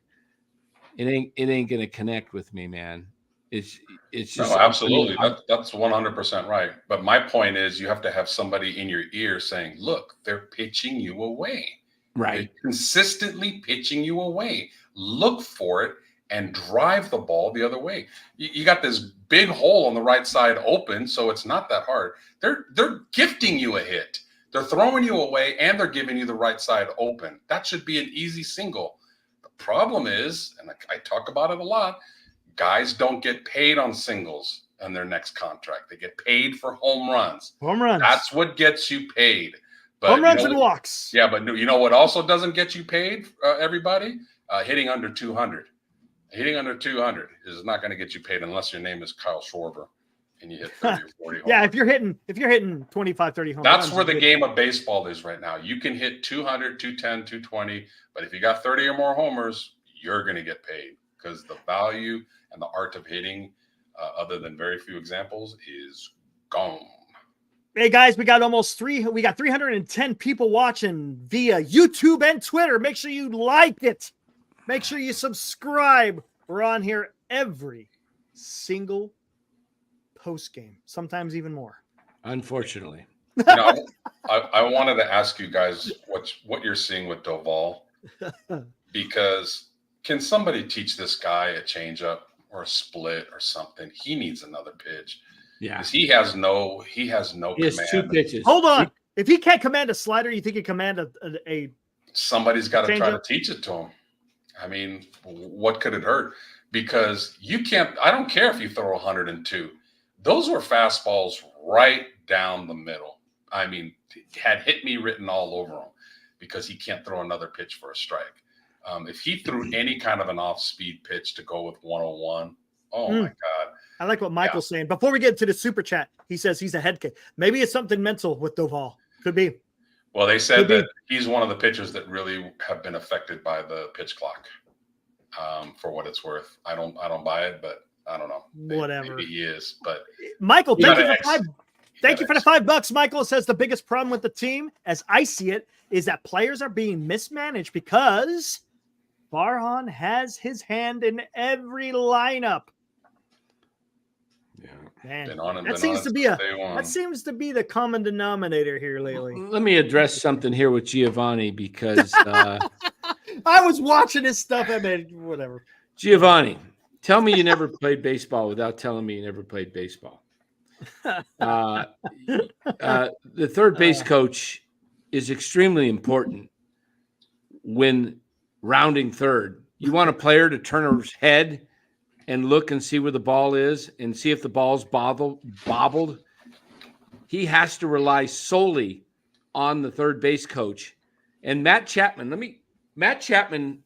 It ain't gonna connect with me, man. It's just no, absolutely. That's 100% right. But my point is, you have to have somebody in your ear saying, "Look, they're pitching you away. Right, they're consistently pitching you away. Look for it." And drive the ball the other way. You got this big hole on the right side open, so it's not that hard. They're gifting you a hit. They're throwing you away and they're giving you the right side open. That should be an easy single. The problem is, and I talk about it a lot, guys don't get paid on singles in their next contract. They get paid for home runs. Home runs. That's what gets you paid. But home runs and walks. Yeah, but you know what also doesn't get you paid, everybody? Hitting under 200. Hitting under 200 is not going to get you paid unless your name is Kyle Schwarber and you hit 30 or 40 home Yeah, runs. if you're hitting 25, 30 home That's runs. where the game of baseball is right now. You can hit 200, 210, 220, but if you got 30 or more homers, you're going to get paid because the value and the art of hitting, other than very few examples, is gone. Hey guys, we got 310 people watching via YouTube and Twitter. Make sure you like it. Make sure you subscribe. We're on here every single post game, sometimes even more. Unfortunately. I wanted to ask you guys what you're seeing with Doval, because can somebody teach this guy a changeup or a split or something? He needs another pitch. Yeah. Because he has no He has command. 2 pitches. Hold on. If he can't command a slider, you think he can command a Somebody's got to try to changeup? teach it to him. I mean, what could it hurt? Because you can't, I don't care if you throw 102. Those were fastballs right down the middle. I mean, had hit me written all over him because he can't throw another pitch for a strike. If he threw any kind of an off-speed pitch to go with 101, oh my God. I like what Michael's saying. Before we get to the super chat, he says he's a head case. Maybe it's something mental with Doval. Could be. Well, they said that he's one of the pitchers that really have been affected by the pitch clock. For what it's worth, I don't buy it, but I don't know. Whatever. Maybe he is, but Michael, thank you for Thank you for the $5. Michael says the biggest problem with the team, as I see it, is that players are being mismanaged because Farhan has his hand in every lineup. Yeah. Man, that seems to be the common denominator here lately. Let me address something here with Giovanni because I was watching his stuff. I mean, whatever. Giovanni, tell me you never played baseball without telling me you never played baseball. The third base coach is extremely important when rounding third. You want a player to turn his head and look and see where the ball is and see if the ball's bobbled. He has to rely solely on the third base coach. And Matt Chapman,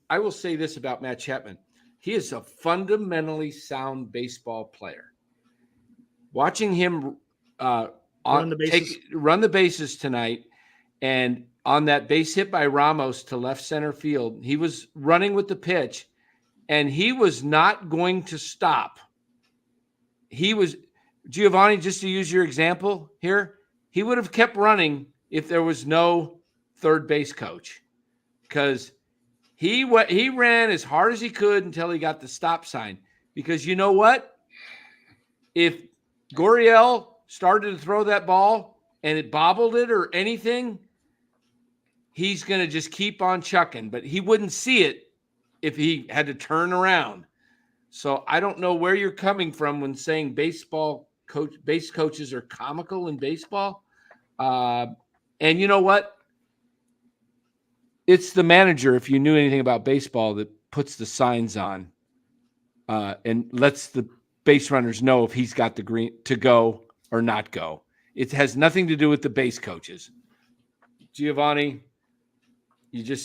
I will say this about Matt Chapman. He is a fundamentally sound baseball player. Watching him run the bases tonight, and on that base hit by Ramos to left center field, he was running with the pitch, and he was not going to stop. He was, Giovanni, just to use your example here, he would have kept running if there was no third base coach, because he ran as hard as he could until he got the stop sign. Because you know what? If Gurriel started to throw that ball and it bobbled it or anything, he's going to just keep on chucking. But he wouldn't see it if he had to turn around. So I don't know where you're coming from when saying base coaches are comical in baseball. And you know what? It's the manager, if you knew anything about baseball, that puts the signs on and lets the base runners know if he's got the green to go or not go. It has nothing to do with the base coaches. Giovanni, you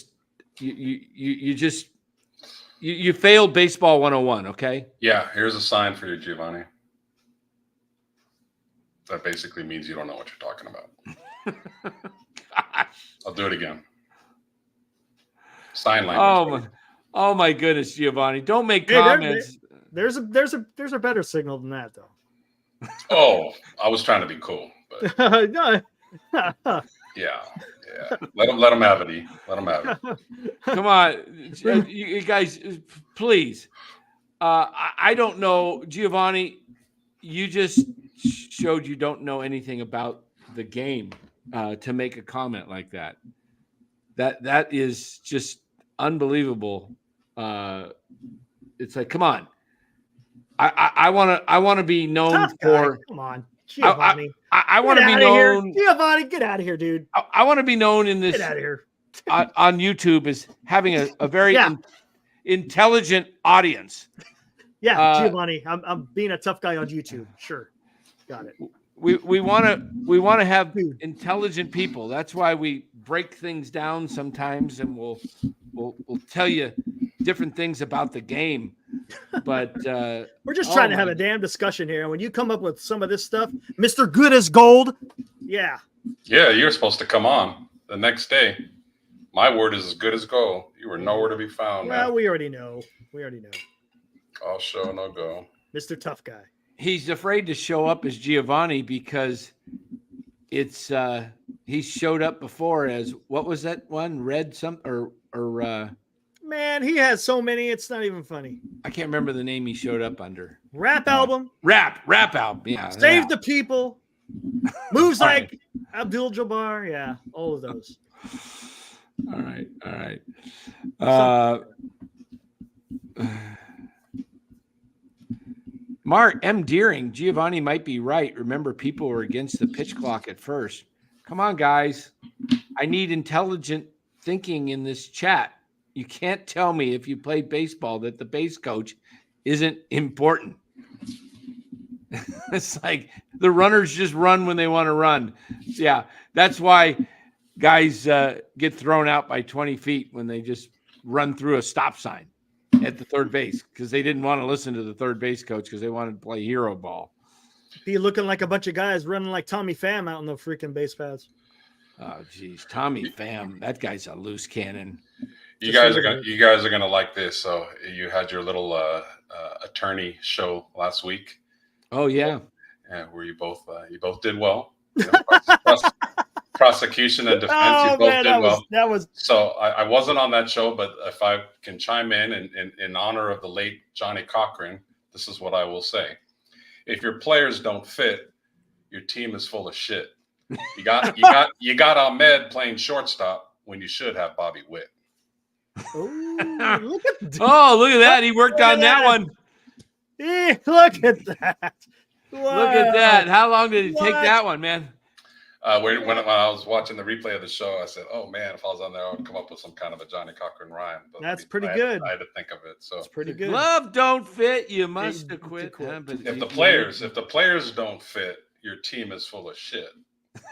failed baseball 101, okay? Yeah, here's a sign for you, Giovanni. That basically means you don't know what you're talking about. Gosh. I'll do it again. Sign language. Oh my goodness, Giovanni. Don't make comments. There's a better signal than that, though. Oh, I was trying to be cool. But No. yeah. Let him have it. Let him have it. Come on, you guys, please. I don't know, Giovanni. You just showed you don't know anything about the game to make a comment like that. That is just unbelievable. It's like, come on. I want to be known for. Come on, Giovanni. I want to be known. here. Giovanni, get out of here, dude. I want to be known in this. Get out of here. On YouTube as having a very intelligent audience. Yeah, Giovanni, I'm being a tough guy on YouTube. Sure, got it. We want to have intelligent people. That's why we break things down sometimes, and we'll tell you different things about the game. But we're just trying to have a damn discussion here. And when you come up with some of this stuff, Mr. Good as Gold, yeah, you're supposed to come on the next day. My word is as good as gold. You were nowhere to be found. Well, man. we already know. All show, no go. Mr. Tough Guy. He's afraid to show up as Giovanni because it's he showed up before as what was that one? Red Man, he has so many, it's not even funny. I can't remember the name he showed up under. Rap album. Rap album. Yeah. Save the People. Moves like Abdul Jabbar. Yeah, all of those. All right. Mark M. Deering, Giovanni might be right. Remember, people were against the pitch clock at first. Come on, guys. I need intelligent thinking in this chat. You can't tell me if you play baseball that the base coach isn't important. It's like the runners just run when they want to run. Yeah, that's why guys get thrown out by 20 feet when they just run through a stop sign at the third base because they didn't want to listen to the third base coach because they wanted to play hero ball. Be looking like a bunch of guys running like Tommy Pham out on the freaking base pads. Oh, geez. Tommy Pham, that guy's a loose cannon. You guys are gonna like this. So you had your little attorney show last week. Oh yeah, where you both did well. You know, prosecution and defense, you both did well. That was so. I wasn't on that show, but if I can chime in honor of the late Johnny Cochran, this is what I will say: if your players don't fit, your team is full of shit. You got Ahmed playing shortstop when you should have Bobby Witt. Look at that! He worked on that one. Look at that! Wow. Look at that! How long did it take that one, man? When I was watching the replay of the show, I said, "Oh man, if I was on there, I would come up with some kind of a Johnny Cochran rhyme." But that's pretty good. I had to think of it. So it's pretty good. Love don't fit, you must have quit. If the players don't fit, your team is full of shit.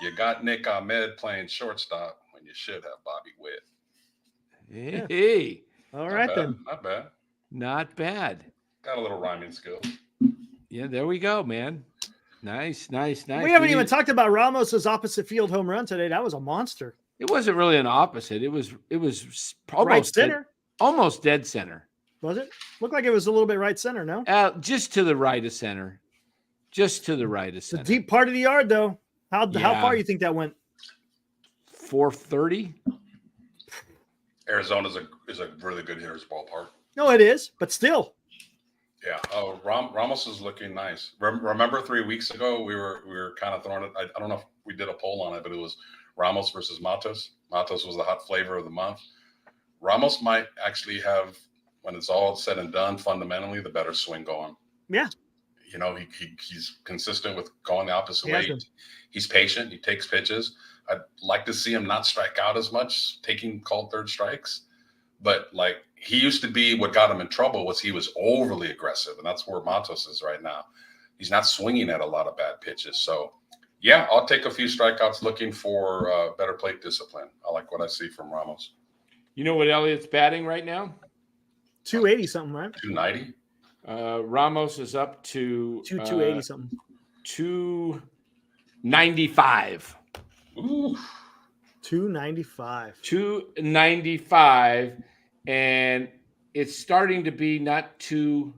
You got Nick Ahmed playing shortstop when you should have Bobby Witt. Hey. All right, then. Not bad. Got a little rhyming skill. Yeah, there we go, man. Nice. We haven't even talked about Ramos's opposite field home run today. That was a monster. It wasn't really an opposite. It was almost right center. Almost dead center. Was it? Looked like it was a little bit right center, no? Just to the right of center. The deep part of the yard, though. How far do you think that went? 430. Arizona is a really good hitter's ballpark. No, it is, but still. Yeah. Oh, Ramos is looking nice. Remember 3 weeks ago we were kind of throwing it. I don't know if we did a poll on it, but it was Ramos versus Matos. Matos was the hot flavor of the month. Ramos might actually have, when it's all said and done, fundamentally the better swing going. Yeah. You know, he's consistent with going the opposite way. He's patient. He takes pitches. I'd like to see him not strike out as much, taking called third strikes. But like he used to be, what got him in trouble was he was overly aggressive, and that's where Matos is right now. He's not swinging at a lot of bad pitches. So, yeah, I'll take a few strikeouts looking for better plate discipline. I like what I see from Ramos. You know what Elliott's batting right now? 280 something, right? 290. Ramos is up to 280 something. 295. Ooh. 295. 295, and it's starting to be not too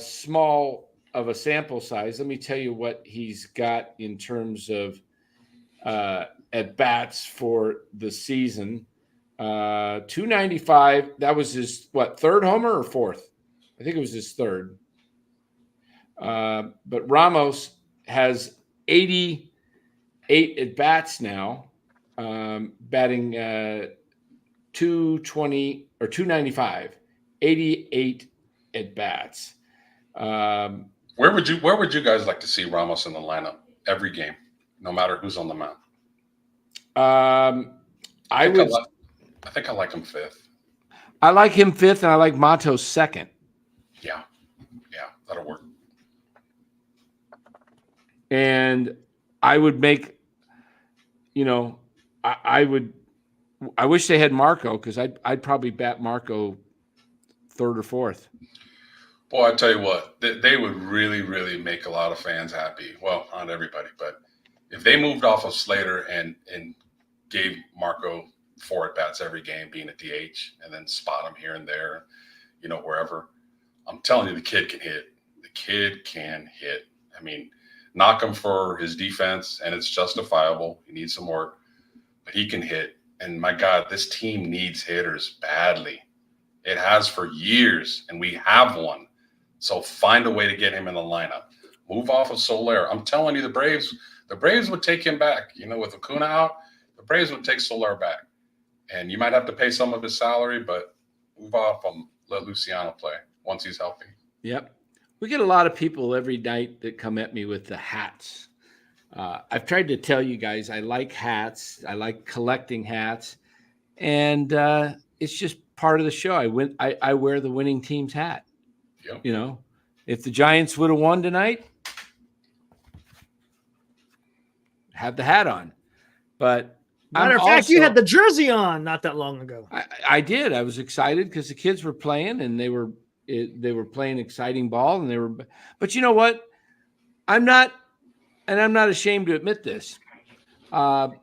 small of a sample size. Let me tell you what he's got in terms of at bats for the season. 295. That was his third homer or fourth? I think it was his third. But Ramos has 88 at bats now. Batting 220 or 295, 88 at bats. Where Where would you guys like to see Ramos in the lineup every game, no matter who's on the mound? I think I like him fifth. I like him fifth, and I like Matos second. Yeah, that'll work. And I would make, I wish they had Marco, because I'd probably bat Marco third or fourth. Boy, I tell you what, they would really, really make a lot of fans happy. Well, not everybody, but if they moved off of Slater and gave Marco 4 at-bats every game, being a DH, and then spot him here and there, wherever, I'm telling you, the kid can hit. The kid can hit. I mean, knock him for his defense, and it's justifiable. He needs some work, but he can hit. And my God, this team needs hitters badly. It has for years, and we have one. So find a way to get him in the lineup. Move off of Soler. I'm telling you, the Braves would take him back. With Acuna out, the Braves would take Soler back. And you might have to pay some of his salary, but move off him. Let Luciano play once he's healthy. Yep. We get a lot of people every night that come at me with the hats. I've tried to tell you guys I like hats. I like collecting hats. And it's just part of the show. I wear the winning team's hat. Yep. If the Giants would have won tonight, have the hat on. But matter of fact, you had the jersey on not that long ago. I did. I was excited because the kids were playing, and they were playing exciting ball, and but you know what? I'm not ashamed to admit this. I'm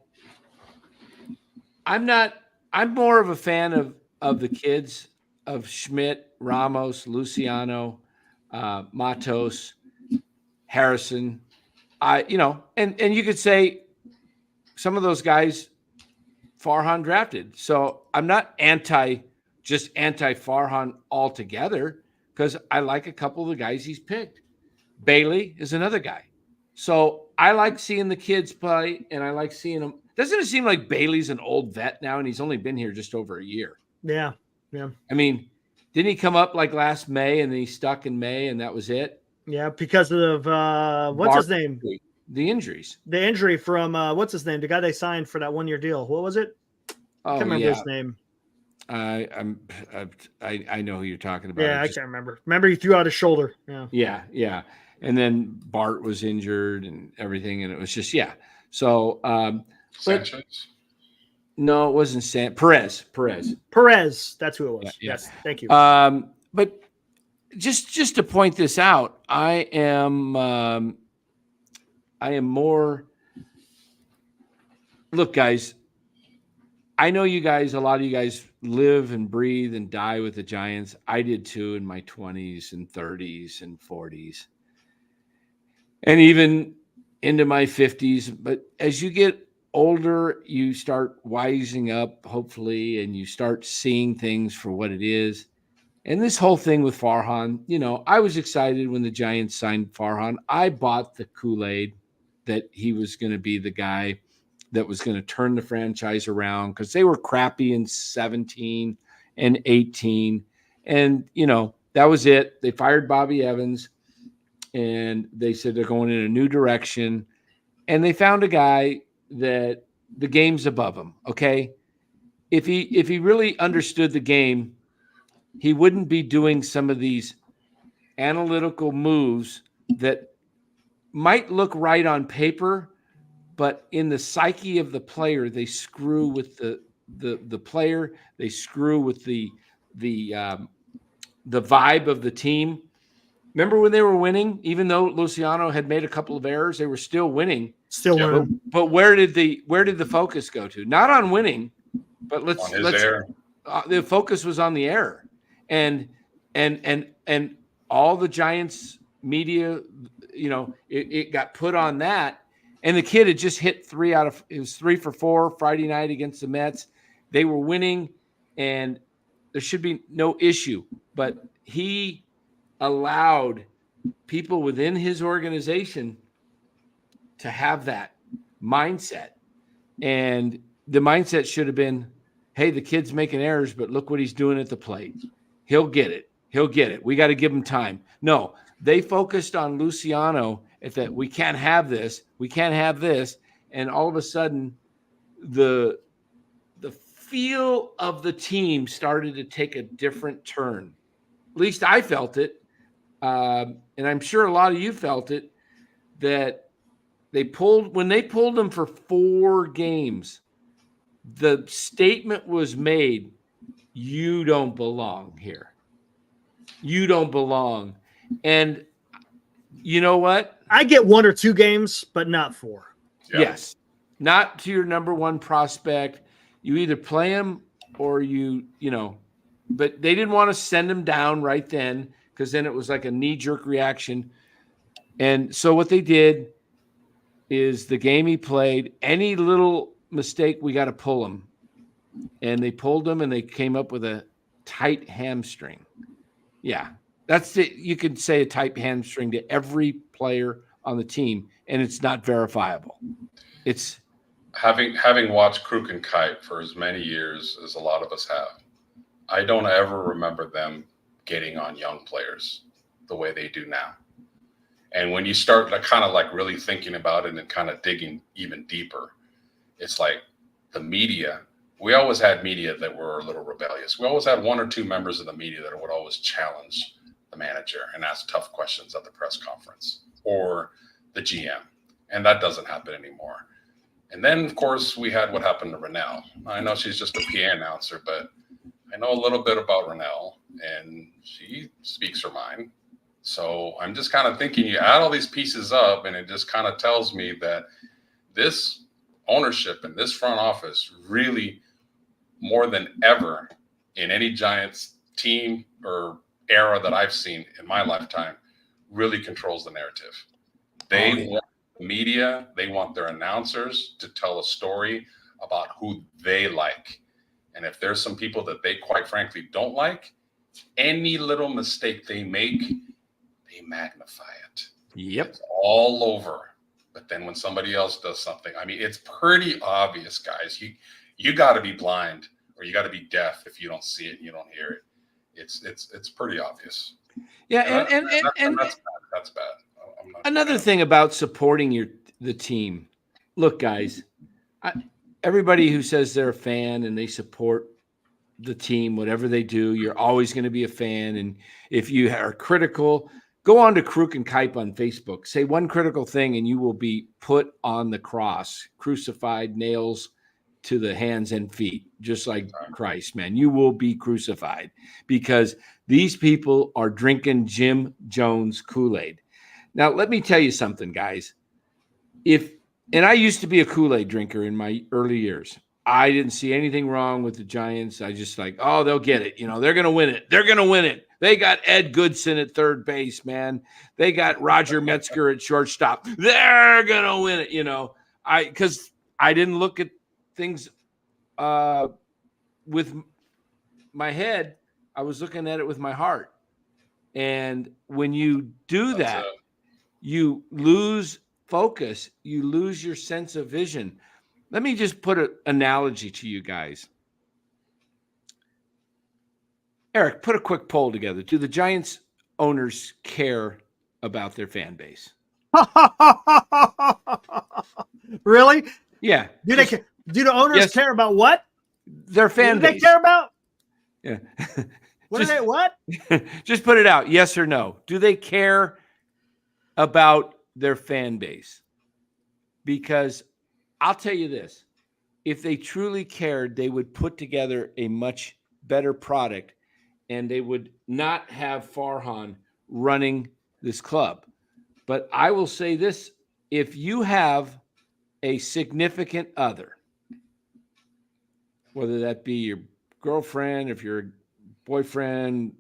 more of a fan of the kids, of Schmidt, Ramos, Luciano, Matos, Harrison. And you could say some of those guys Farhan drafted. So I'm not anti Farhan altogether, because I like a couple of the guys he's picked. Bailey is another guy. So I like seeing the kids play, and I like seeing them. Doesn't it seem like Bailey's an old vet now, and he's only been here just over a year? Yeah. I mean, didn't he come up like last May, and then he stuck in May, and that was it? Yeah, because of what's his name? The injuries. The injury from what's his name? The guy they signed for that 1-year deal. What was it? I can't remember his name. I know who you're talking about. Yeah, I can't remember. Remember, he threw out his shoulder. Yeah. And then Bart was injured and everything, and it was just So, Sanchez? No, it wasn't Perez. That's who it was. Yeah. Yes, thank you. But just to point this out, I am more. Look, guys, I know you guys. A lot of you guys live and breathe and die with the Giants. I did too in my 20s and 30s and 40s, and even into my 50s. But as you get older, you start wising up, hopefully, and you start seeing things for what it is. And this whole thing with Farhan, I was excited when the Giants signed Farhan. I bought the Kool-Aid that he was going to be the guy that was going to turn the franchise around, because they were crappy in 17 and 18. And, that was it. They fired Bobby Evans, and they said they're going in a new direction. And they found a guy that the game's above him. Okay. If he really understood the game, he wouldn't be doing some of these analytical moves that might look right on paper, but in the psyche of the player, they screw with the player. They screw with the vibe of the team. Remember when they were winning, even though Luciano had made a couple of errors, they were still winning. But where did the focus go to? Not on winning, but let's the focus was on the error. And all the Giants media, it got put on that. And the kid had just hit 3 for 4 Friday night against the Mets. They were winning, and there should be no issue. But he allowed people within his organization to have that mindset. And the mindset should have been, hey, the kid's making errors, but look what he's doing at the plate. He'll get it. We got to give him time. No, They focused on Luciano at that we can't have this, and all of a sudden the feel of the team started to take a different turn. At least I felt it, and I'm sure a lot of you felt it. That when they pulled them for 4 games, the statement was made: you don't belong here. You don't belong. And you know what? I get 1 or 2 games, but not 4. Yeah. Yes. Not to your number one prospect. You either play him or but they didn't want to send him down right then, because then it was like a knee-jerk reaction. And so what they did is the game he played, any little mistake, we got to pull him. And they pulled him, and they came up with a tight hamstring. Yeah, that's it. You could say a tight hamstring to every player on the team, and it's not verifiable. It's having watched Kruk and Kite for as many years as a lot of us have. I don't ever remember them getting on young players the way they do now. And when you start kind of like really thinking about it and kind of digging even deeper, it's like the media. We always had media that were a little rebellious. We always had 1 or 2 members of the media that would always challenge the manager and ask tough questions at the press conference or the GM. And that doesn't happen anymore. And then, of course, we had what happened to Rennell. I know she's just a PA announcer, but I know a little bit about Rennell, and she speaks her mind. So I'm just kind of thinking, you add all these pieces up, and it just kind of tells me that this ownership and this front office really, more than ever in any Giants team or era that I've seen in my lifetime, really controls the narrative. They want the media, they want their announcers to tell a story about who they like. And if there's some people that they quite frankly don't like, any little mistake they make, they magnify it. Yep. It's all over. But then when somebody else does something, I mean, it's pretty obvious, guys. You got to be blind or you got to be deaf if you don't see it and you don't hear it. It's pretty obvious. Yeah, and that's bad. Another thing about supporting the team. Look, guys, everybody who says they're a fan and they support the team, whatever they do, you're always going to be a fan. And if you are critical, go on to Kruk and Kipe on Facebook. Say one critical thing and you will be put on the cross, crucified, nails to the hands and feet, just like Christ, man. You will be crucified because these people are drinking Jim Jones Kool-Aid. Now, let me tell you something, guys. And I used to be a Kool-Aid drinker in my early years. I didn't see anything wrong with the Giants. I just they'll get it. They're going to win it. They're going to win it. They got Ed Goodson at third base, man. They got Roger Metzger at shortstop. They're going to win it, because I didn't look at things with my head. I was looking at it with my heart. And when you do that, you lose focus. You lose your sense of vision. Let me just put an analogy to you guys. Eric, put a quick poll together. Do the Giants owners care about their fan base? Really? Yeah. Do the owners care about what? Their fan base. They care about? Yeah. What? Just put it out. Yes or no. Do they care about their fan base? Because I'll tell you this. If they truly cared, they would put together a much better product and they would not have Farhan running this club. But I will say this. If you have a significant other, whether that be your girlfriend, if you're a boyfriend,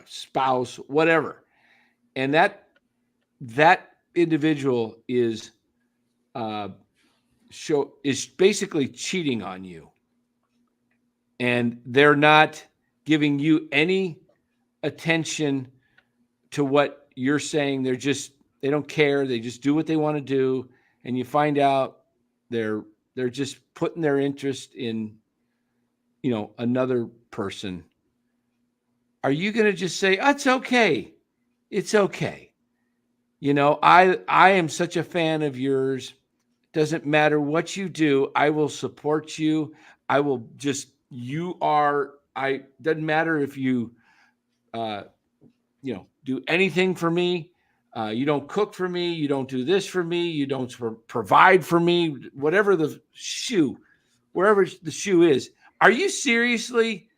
spouse, whatever, and that individual is basically cheating on you, and they're not giving you any attention to what you're saying. They don't care. They just do what they want to do, and you find out they're just putting their interest in another person. Are you going to just say, oh, it's okay? It's okay. You know, I am such a fan of yours. Doesn't matter what you do, I will support you. I will just doesn't matter if you uh do anything for me. You don't cook for me, you don't do this for me, you don't provide for me, whatever wherever the shoe is. Are you seriously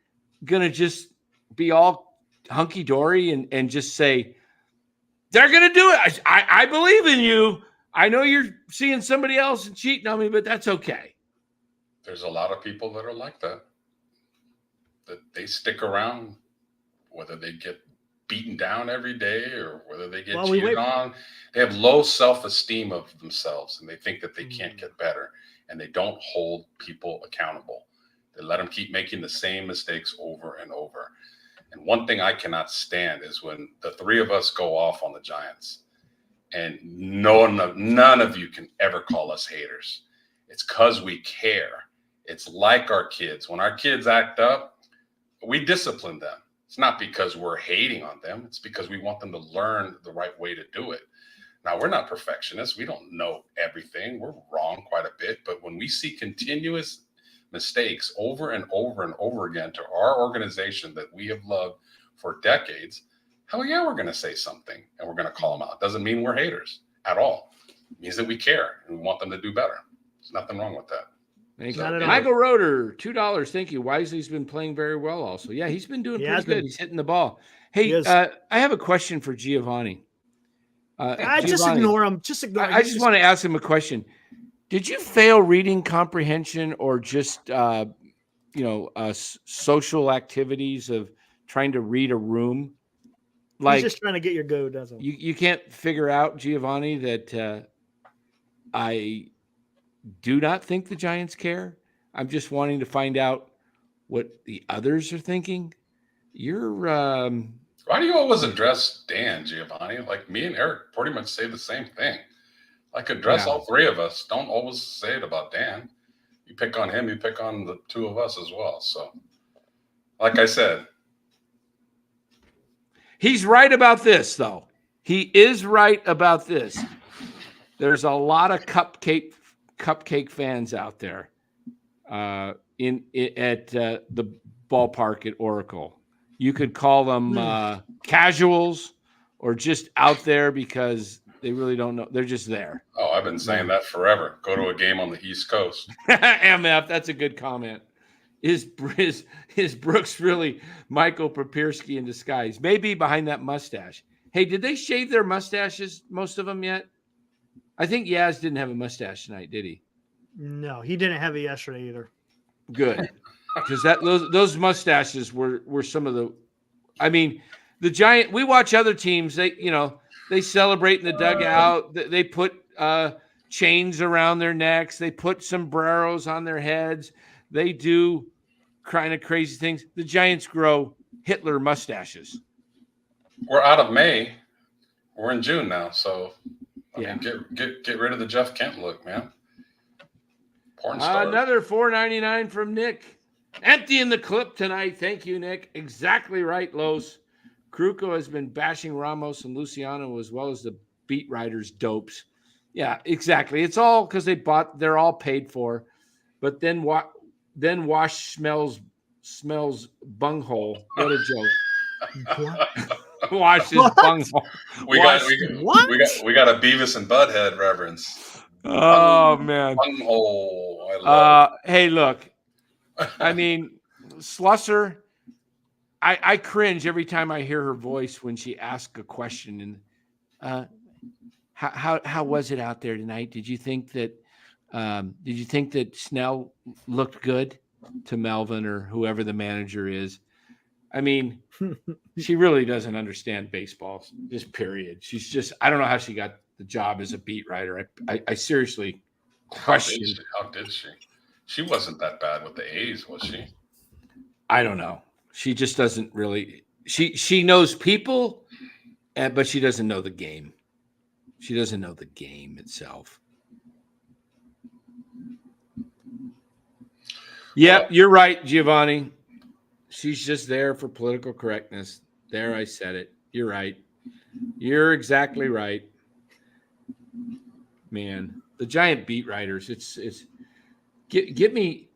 gonna just be all hunky dory and just say they're gonna do it? I believe in you. I know you're seeing somebody else and cheating on me, but that's okay. There's a lot of people that are like that. That they stick around, whether they get beaten down every day or whether they get cheated on. They have low self-esteem of themselves, and they think that they can't get better, and they don't hold people accountable. They let them keep making the same mistakes over and over. And one thing I cannot stand is when the three of us go off on the Giants, and none of you can ever call us haters. It's because we care. It's like our kids. When our kids act up, we discipline them. It's not because we're hating on them. It's because we want them to learn the right way to do it. Now, we're not perfectionists. We don't know everything. We're wrong quite a bit. But when we see continuous mistakes over and over and over again to our organization that we have loved for decades, hell yeah, we're going to say something and we're going to call them out. Doesn't mean we're haters at all. It means that we care and we want them to do better. There's nothing wrong with that. Thank you. Michael Roeder, $2. Thank you. Wisely's been playing very well also. Yeah, he's been doing pretty good. He's hitting the ball. Hey, I have a question for Giovanni. Just ignore him. I just want to ask him a question. Did you fail reading comprehension or just social activities of trying to read a room? He's just trying to get your go, doesn't he? You can't figure out, Giovanni, that I do not think the Giants care. I'm just wanting to find out what the others are thinking. Why do you always address Dan, Giovanni? Like me and Eric pretty much say the same thing. Like address all three of us. Don't always say it about Dan. You pick on him, you pick on the two of us as well. So, like I said. He's right about this, though. He is right about this. There's a lot of cupcake fans out there at the ballpark at Oracle. You could call them casuals or just out there because they really don't know. They're just there. Oh, I've been saying that forever. Go to a game on the East Coast. MF, that's a good comment. Is Brooks really Michael Papirski in disguise? Maybe behind that mustache. Hey, did they shave their mustaches, most of them, yet? I think Yaz didn't have a mustache tonight, did he? No, he didn't have it yesterday either. Good. Because those mustaches were some of the. I mean, the Giant. We watch other teams. They celebrate in the dugout. They put chains around their necks. They put sombreros on their heads. They do kind of crazy things. The Giants grow Hitler mustaches. We're out of May. We're in June now, so I mean, get rid of the Jeff Kent look, man. Porn star. Another $4.99 from Nick. Emptying the clip tonight. Thank you, Nick. Exactly right, Los. Kruko has been bashing Ramos and Luciano as well as the beat writers dopes. Yeah, exactly. It's all because they're all paid for. But then Wash smells bunghole. What a joke. Wash his bunghole. We got a Beavis and Butthead reference. Oh, man. Bunghole. I love it. Hey, look. I mean, Slusser, I cringe every time I hear her voice when she asks a question. And how was it out there tonight? Did you think that Snell looked good to Melvin or whoever the manager is? I mean, she really doesn't understand baseball, just period. She's just, I don't know how she got the job as a beat writer. I seriously question. How did she? She wasn't that bad with the A's, was she? I don't know. She just doesn't really. She knows people, but she doesn't know the game. She doesn't know the game itself. Yep, you're right, Giovanni. She's just there for political correctness. There, I said it. You're right. You're exactly right, man. The Giant beat writers. It's get me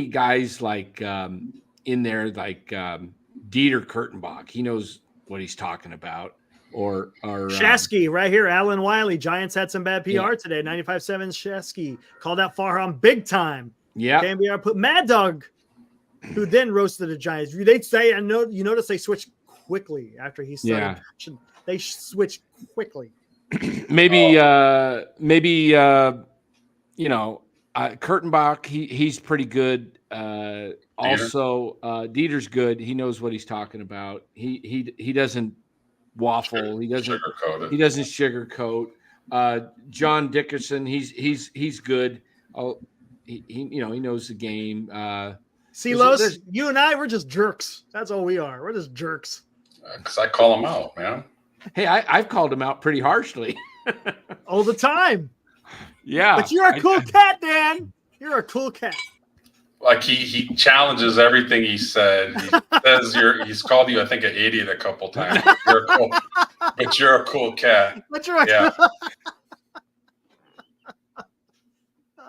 guys like in there like Dieter Kurtenbach. He knows what he's talking about. Or Shasky right here. Alan Wiley. Giants had some bad PR today. 95.7 Shasky called out Farhan big time. Yeah. KNBR put Mad Dog, who then roasted the Giants. They say, I know you notice they switched quickly after he started. Yeah. They switched quickly. maybe Kurtenbach, he's pretty good. Also, Dieter's good. He knows what he's talking about. He doesn't waffle. He doesn't sugarcoat. John Dickerson, he's good. He knows the game. Silos, you and I, we're just jerks. That's all we are. We're just jerks. Because I call him out, man. Hey, I've called him out pretty harshly. All the time. Yeah. But you're a cool cat, Dan. You're a cool cat. Like he challenges everything he said. He says he's called you, I think, an idiot a couple times. But you're a cool cat. But you're a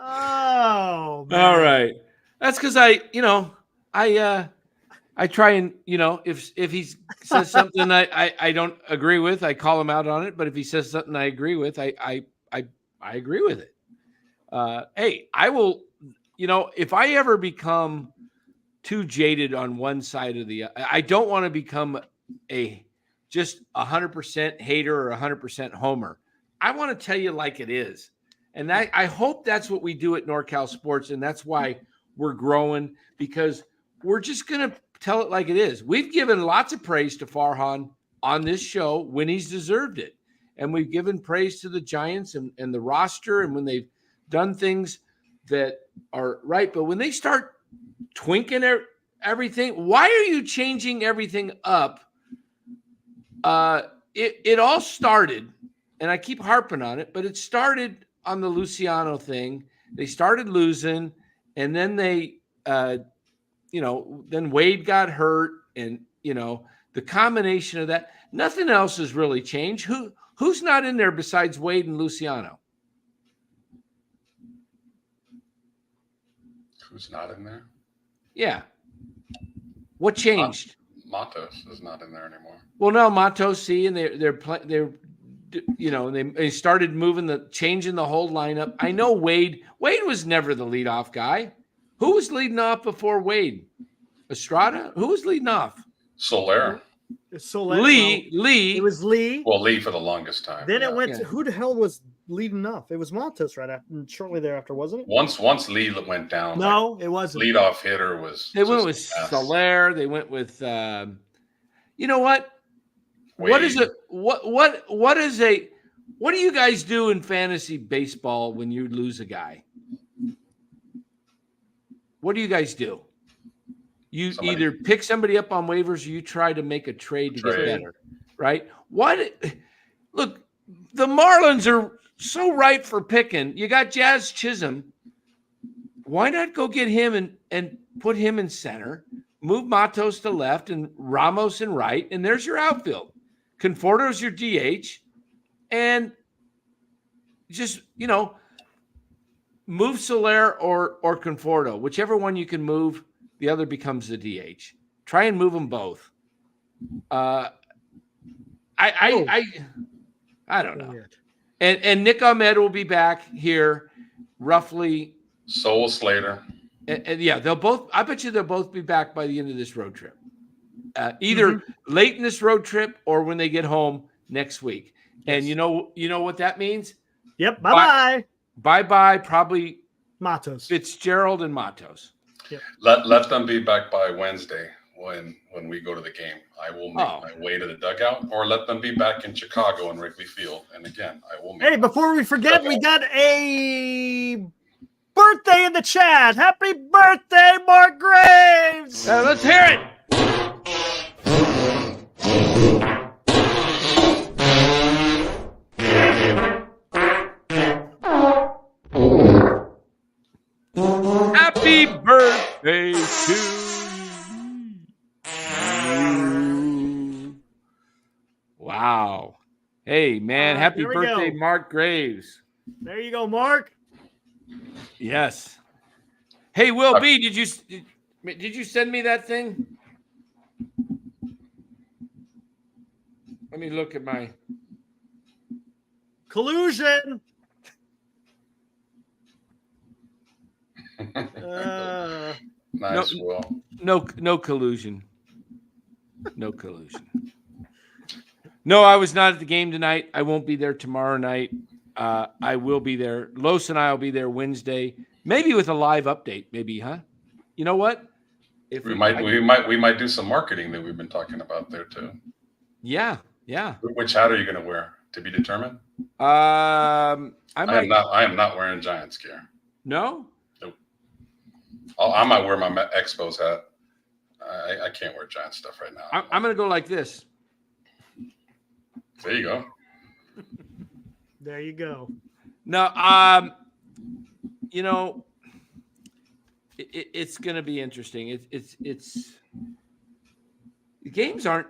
Oh, man. All right. That's because I try and, if he says something I don't agree with, I call him out on it. But if he says something I agree with, I agree with it. Hey, I will, if I ever become too jaded on one side of I don't want to become just 100% hater or 100% homer. I want to tell you like it is. And I hope that's what we do at NorCal Sports. And that's why we're growing, because we're just going to tell it like it is. We've given lots of praise to Farhan on this show when he's deserved it. And we've given praise to the Giants and the roster and when they've done things that are right. But when they start twinking everything, why are you changing everything up? It all started, and I keep harping on it, but it started on the Luciano thing. They started losing, and then they, then Wade got hurt, and, the combination of that, nothing else has really changed. Who's not in there besides Wade and Luciano? Who's not in there? Yeah. What changed? Matos is not in there anymore. Well, no, Matos, see, and they're they started changing the whole lineup. I know Wade was never the leadoff guy. Who was leading off before Wade? Estrada? Who was leading off? Soler. Lee. It was Lee. Well, Lee for the longest time. Then it went to who the hell was leading off? It was Montes right after, and shortly thereafter, wasn't it? Once Lee went down. No, it wasn't. Leadoff hitter was. They went with Soler. They went with. You know what? Wade. What is it? What is a? What do you guys do in fantasy baseball when you lose a guy? What do you guys do? You either pick somebody up on waivers or you try to make a trade to get better, right? Look, the Marlins are so ripe for picking. You got Jazz Chisholm. Why not go get him and put him in center, move Matos to left and Ramos in right, and there's your outfield. Conforto's your DH, and just, move Soler or Conforto, whichever one you can move. The other becomes the DH. Try and move them both. I don't know. And Nick Ahmed will be back here roughly. So will Slater. And yeah, I bet you they'll both be back by the end of this road trip. Either late in this road trip or when they get home next week. Yes. And you know what that means? Yep. Bye-bye. Bye-bye. Probably Matos. Fitzgerald and Matos. Yep. Let them be back by Wednesday when we go to the game. I will make my way to the dugout, or let them be back in Chicago in Wrigley Field. And again, I will make. Hey, before we forget, we got a birthday in the chat. Happy birthday, Mark Graves! Let's hear it. Happy birthday to you. Wow. Hey, man, happy there we birthday, go. Mark Graves. There you go, Mark. Yes. Hey, Will B, did you send me that thing? Let me look at my Collusion. Nice, Will. no collusion. No collusion. No, I was not at the game tonight. I won't be there tomorrow night. I will be there. Los and I will be there Wednesday, maybe with a live update. Maybe, huh? You know what? If We might do some marketing that we've been talking about there too. Yeah. Which hat are you going to wear? To be determined. I am not wearing Giants gear. No. Nope. I might wear my Expos hat. I can't wear Giant stuff right now. I'm going to go like this. There you go. There you go. No, it's going to be interesting. It's the games aren't.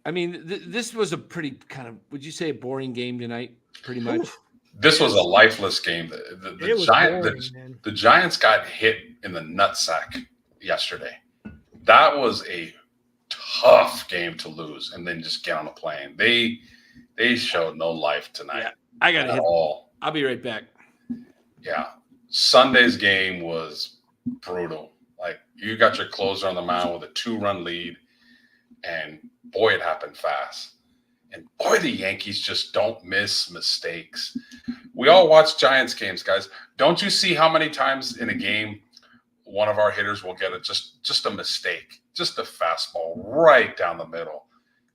I mean, this was a pretty kind of. Would you say a boring game tonight? Pretty much. This was a lifeless game. The Giants got hit in the nutsack yesterday. That was a tough game to lose and then just get on a plane. They showed no life tonight. Yeah, I got to hit all. I'll be right back. Yeah. Sunday's game was brutal. Like, you got your closer on the mound with a 2-run lead, and boy, it happened fast. And boy, the Yankees just don't miss mistakes. We all watch Giants games, guys. Don't you see how many times in a game one of our hitters will get just a mistake, just a fastball right down the middle,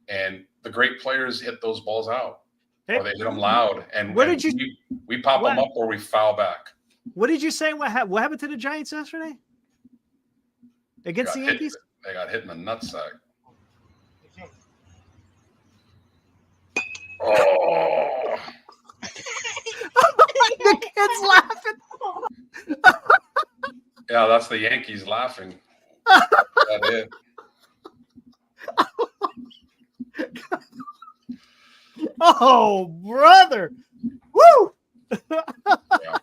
and the great players hit those balls out, or they hit them loud, and we pop them up or we foul back. What did you say? What happened to the Giants yesterday against the Yankees? They got hit in the nutsack. Oh. The kid's laughing. Yeah, that's the Yankees laughing. That's it. Oh, brother. Woo! Yeah.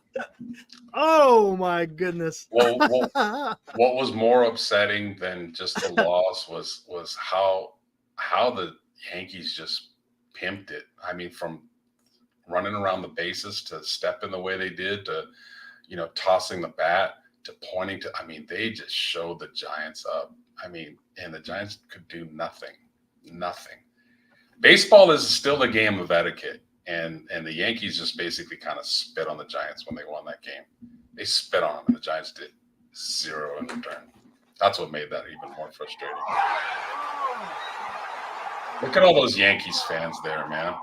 Oh, my goodness. Well, what was more upsetting than just the loss was how the Yankees just pimped it. I mean, from running around the bases to stepping the way they did to, tossing the bat to pointing to, I mean, they just showed the Giants up. I mean, and the Giants could do nothing. Baseball is still a game of etiquette, and the Yankees just basically kind of spit on the Giants when they won that game. They spit on them, and the Giants did zero in return. That's what made that even more frustrating. Look at all those Yankees fans there, man.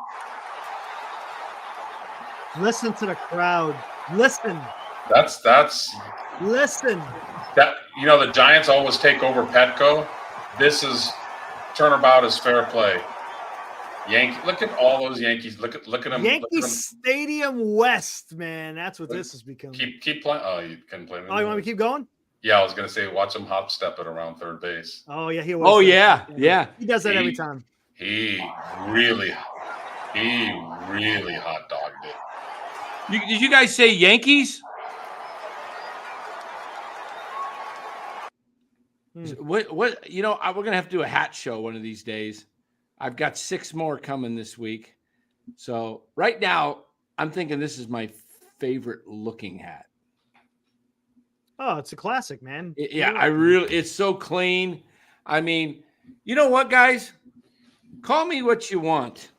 Listen to the crowd. Listen. Listen. That the Giants always take over Petco. This is turnabout is fair play. Look at all those Yankees. Look at them. Yankee Stadium West, man. That's what this has become. Keep playing. Oh, you can play. Oh, you want me to keep going? Yeah, I was gonna say, watch him hop step it around third base. Oh yeah, he. Oh yeah. He does that every time. He really hot dogged it. Did you guys say Yankees? What? We're gonna have to do a hat show one of these days. I've got 6 more coming this week. So right now, I'm thinking this is my favorite looking hat. Oh, it's a classic, man. It's so clean. I mean, you know what, guys? Call me what you want.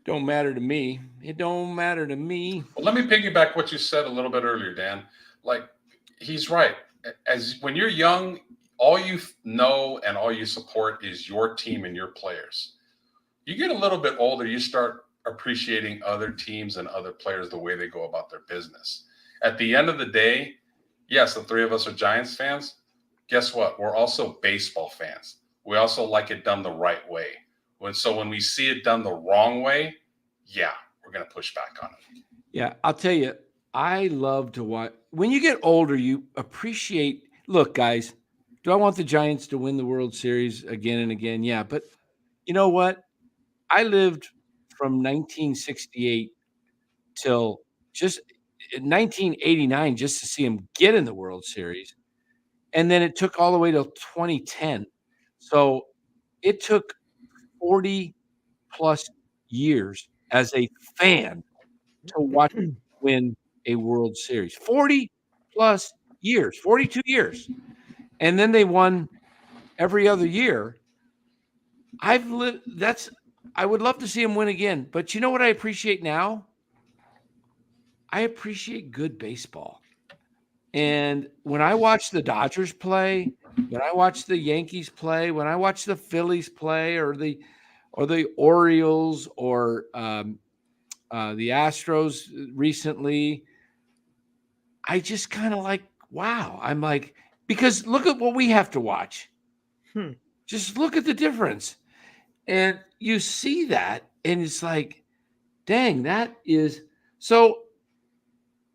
Don't matter to me. It don't matter to me. Well, let me piggyback what you said a little bit earlier, Dan. Like, he's right. When you're young, all you know and all you support is your team and your players. You get a little bit older, you start appreciating other teams and other players, the way they go about their business. At the end of the day, yes, the 3 of us are Giants fans. Guess what? We're also baseball fans. We also like it done the right way. When we see it done the wrong way, yeah, we're going to push back on it. Yeah, I'll tell you, I love to watch. When you get older, you appreciate. Look, guys, do I want the Giants to win the World Series again and again? Yeah, but you know what? I lived from 1968 till just 1989 just to see him get in the World Series. And then it took all the way till 2010. So it took 40 plus years as a fan to watch him win a World Series. 40 plus years, 42 years. And then they won every other year. I would love to see him win again. But you know what I appreciate now? I appreciate good baseball. And when I watch the Dodgers play, when I watch the Yankees play, when I watch the Phillies play, or the Orioles, or the Astros recently, I just kind of like, wow. I'm like, because look at what we have to watch. Just look at the difference. And you see that, and it's like, dang, that is so.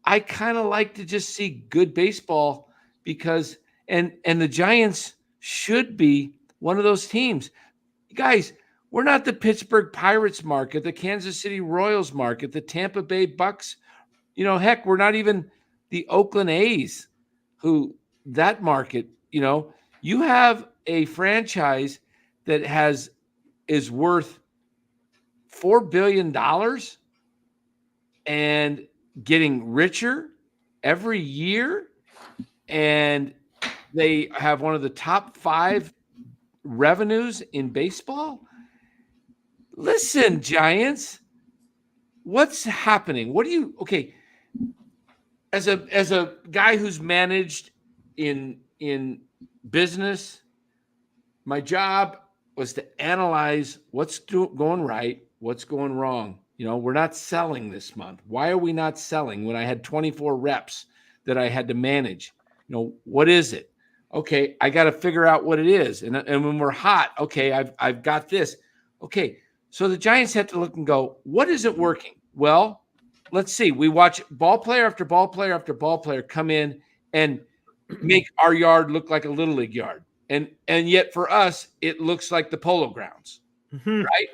I kind of like to just see good baseball because and the Giants should be one of those teams. Guys, we're not the Pittsburgh Pirates market, the Kansas City Royals market, the Tampa Bay Bucks. Heck, we're not even the Oakland A's, who that market, you have a franchise that is worth $4 billion and getting richer every year, and they have one of the top 5 revenues in baseball. Listen, Giants, what's happening? Okay, as a guy who's managed in business, my job was to analyze what's going right, what's going wrong. We're not selling this month. Why are we not selling when I had 24 reps that I had to manage? What is it? Okay, I got to figure out what it is. And when we're hot, okay, I've got this. Okay, so the Giants have to look and go, what isn't working? Well, let's see. We watch ball player after ball player after ball player come in and make our yard look like a little league yard. And yet for us, it looks like the Polo Grounds, right?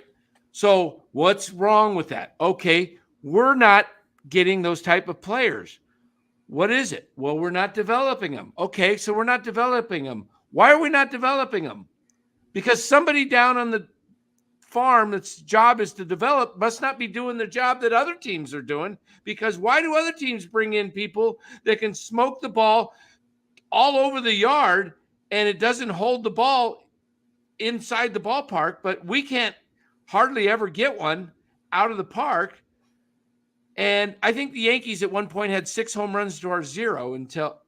So what's wrong with that? Okay, we're not getting those type of players. What is it? Well, we're not developing them. Okay, so we're not developing them. Why are we not developing them? Because somebody down on the farm that's job is to develop must not be doing the job that other teams are doing. Because why do other teams bring in people that can smoke the ball all over the yard and it doesn't hold the ball inside the ballpark, but we can't hardly ever get one out of the park? And I think the Yankees at one point had 6 home runs to our 0 until,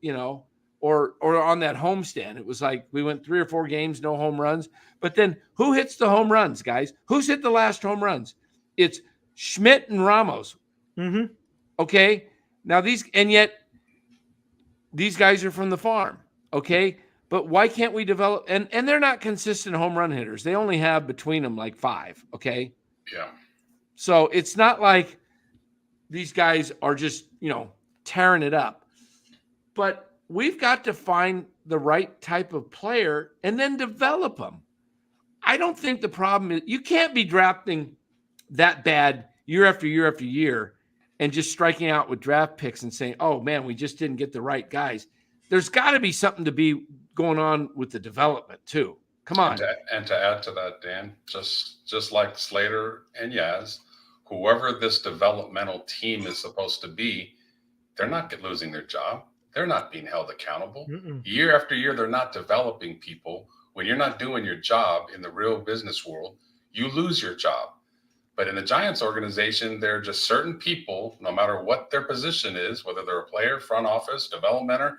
or on that homestand. It was like we went 3 or 4 games, no home runs. But then who hits the home runs, guys? Who's hit the last home runs? It's Schmidt and Ramos. Mm-hmm. Okay. Now yet these guys are from the farm. Okay. But why can't we develop? And they're not consistent home run hitters. They only have between them like 5. Okay. Yeah. So it's not like these guys are just, tearing it up. But we've got to find the right type of player and then develop them. I don't think the problem is you can't be drafting that bad year after year after year and just striking out with draft picks and saying, oh, man, we just didn't get the right guys. There's got to be something to be going on with the development, too. Come on. And to add to that, Dan, just like Slater and Yaz, whoever this developmental team is supposed to be, they're not losing their job. They're not being held accountable. Year after year, they're not developing people. When you're not doing your job in the real business world, you lose your job. But in the Giants organization, there are just certain people, no matter what their position is, whether they're a player, front office, developmental,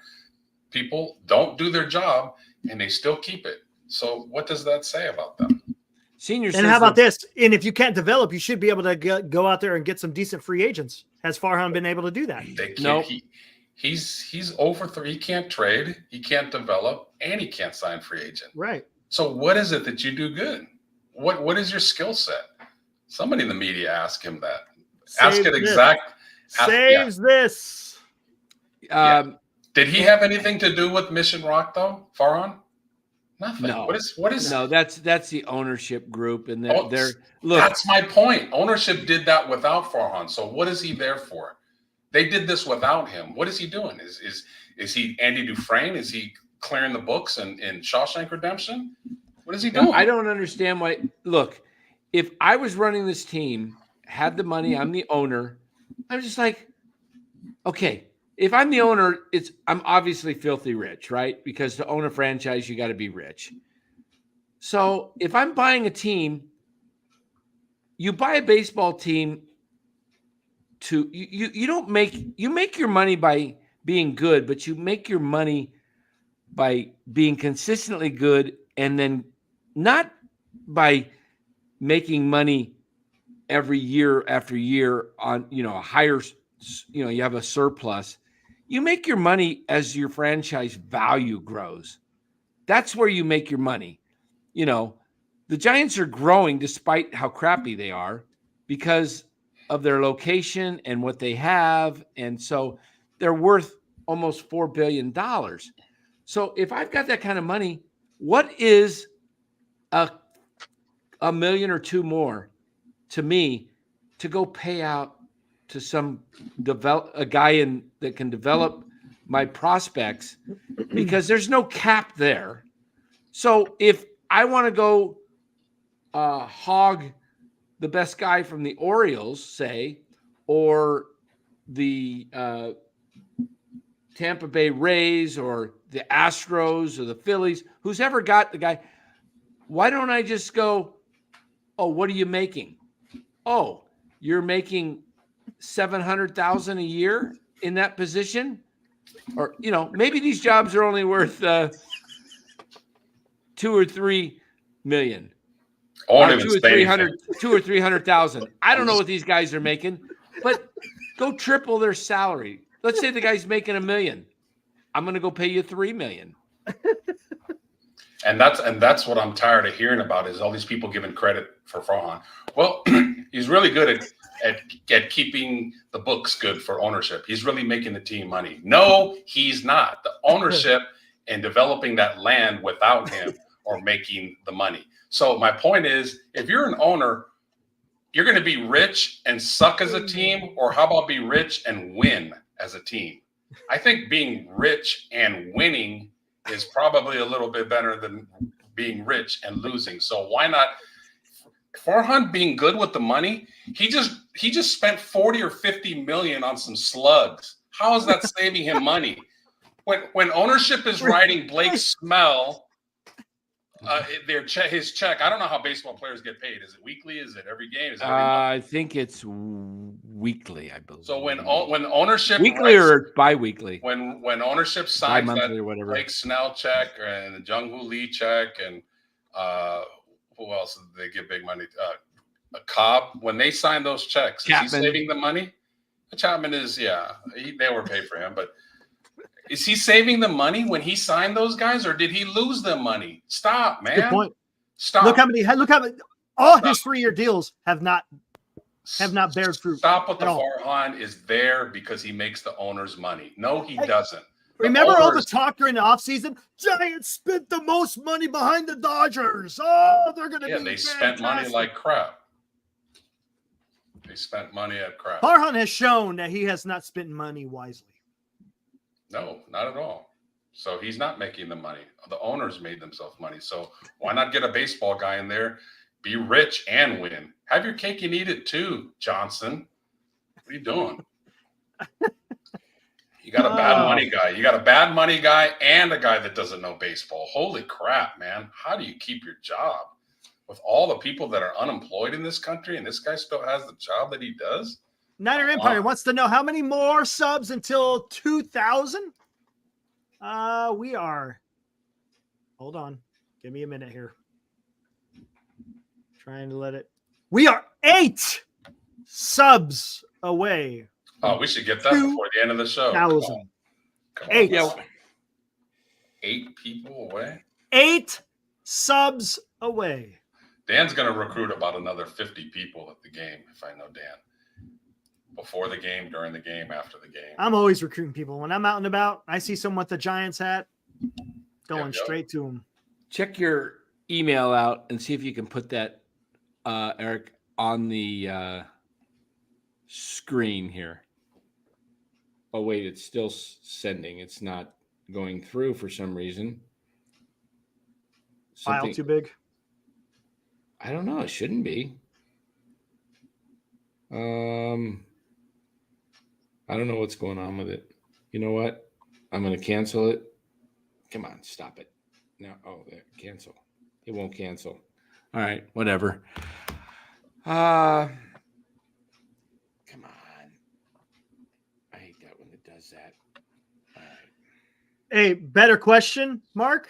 people don't do their job and they still keep it. So what does that say about them? And how about this? And if you can't develop, you should be able to go out there and get some decent free agents. Has Farhan been able to do that? No. He's over 3. He can't trade. He can't develop, and he can't sign free agent. Right. So what is it that you do good? What is your skill set? Somebody in the media ask him that. Saves this. Did he have anything to do with Mission Rock though, Farhan? Nothing. No. What is No, that's the ownership group, and Oh, they're look. That's my point. Ownership did that without Farhan. So what is he there for? They did this without him. What is he doing? Is he Andy Dufresne? Is he clearing the books in Shawshank Redemption? What is he doing? I don't understand why. Look, if I was running this team, had the money, I'm the owner. I'm just like, okay. If I'm the owner, I'm obviously filthy rich, right? Because to own a franchise, you got to be rich. So if I'm buying a team, you buy a baseball team to you make your money by being good, but you make your money by being consistently good, and then not by making money every year after year on a higher, you have a surplus. You make your money as your franchise value grows. That's where you make your money. The Giants are growing despite how crappy they are because of their location and what they have. And so they're worth almost $4 billion. So if I've got that kind of money, what is a million or two more to me to go pay out to a guy that can develop my prospects, because there's no cap there. So if I want to go hog the best guy from the Orioles, say, or the Tampa Bay Rays or the Astros or the Phillies, who's ever got the guy, why don't I just go, oh, what are you making? Oh, you're making $700,000 a year in that position? Or, maybe these jobs are only worth 2 or 3 million. Or 2 or 300,000. I don't know what these guys are making, but go triple their salary. Let's say the guy's making $1 million. I'm going to go pay you $3 million. And that's what I'm tired of hearing about, is all these people giving credit for Farhan. Well, he's really good at keeping the books good for ownership. He's really making the team money. No, he's not. The ownership and developing that land without him are making the money. So my point is, if you're an owner, you're going to be rich and suck as a team, or how about be rich and win as a team? I think being rich and winning is probably a little bit better than being rich and losing. So why not? Farhan being good with the money, he just spent 40 or 50 million on some slugs. How is that saving him money? When ownership is writing Blake Smell his check, I don't know how baseball players get paid. Is it weekly? Is it every game? Is it every month? I think it's weekly, I believe. So when ownership weekly or bi-weekly, when ownership signs that or whatever, Blake Snell check and the Jung-Hoo Lee check, and who else did they give big money? A Cobb. When they sign those checks, Chapman. Is he saving the money? Chapman is, they were paid for him, but is he saving the money when he signed those guys, or did he lose them money? Stop, man. Good point. Stop. Look how many all his 3-year deals have not bared fruit. Stop with the Farhan is there because he makes the owners money. No, he doesn't. Remember all the talk during the offseason? Giants spent the most money behind the Dodgers. Oh, they're going to be they spent money like crap. They spent money at crap. Farhan has shown that he has not spent money wisely. No, not at all. So he's not making the money. The owners made themselves money. So why not get a baseball guy in there, be rich and win? Have your cake and eat it too, Johnson. What are you doing? You got a bad money guy. You got a bad money guy and a guy that doesn't know baseball. Holy crap, man. How do you keep your job with all the people that are unemployed in this country, and this guy still has the job that he does? Niner Empire wants to know how many more subs until 2,000? We are. Hold on. Give me a minute here. Trying to let it. We are 8 subs away. Oh, we should get that before the end of the show. 1,000. 8. Yeah. 8 people away? 8 subs away. Dan's going to recruit about another 50 people at the game, if I know Dan. Before the game, during the game, after the game. I'm always recruiting people. When I'm out and about, I see someone with the Giants hat, going straight to them. check your email out and see if you can put that, Eric, on the screen here. Oh, wait, it's still sending. It's not going through for some reason. File too big? I don't know. It shouldn't be. I don't know what's going on with it. You know what? I'm going to cancel it. Come on, stop it. No, there, cancel. It won't cancel. All right, whatever. Come on. I hate that when it does that. All right. A better question, Mark.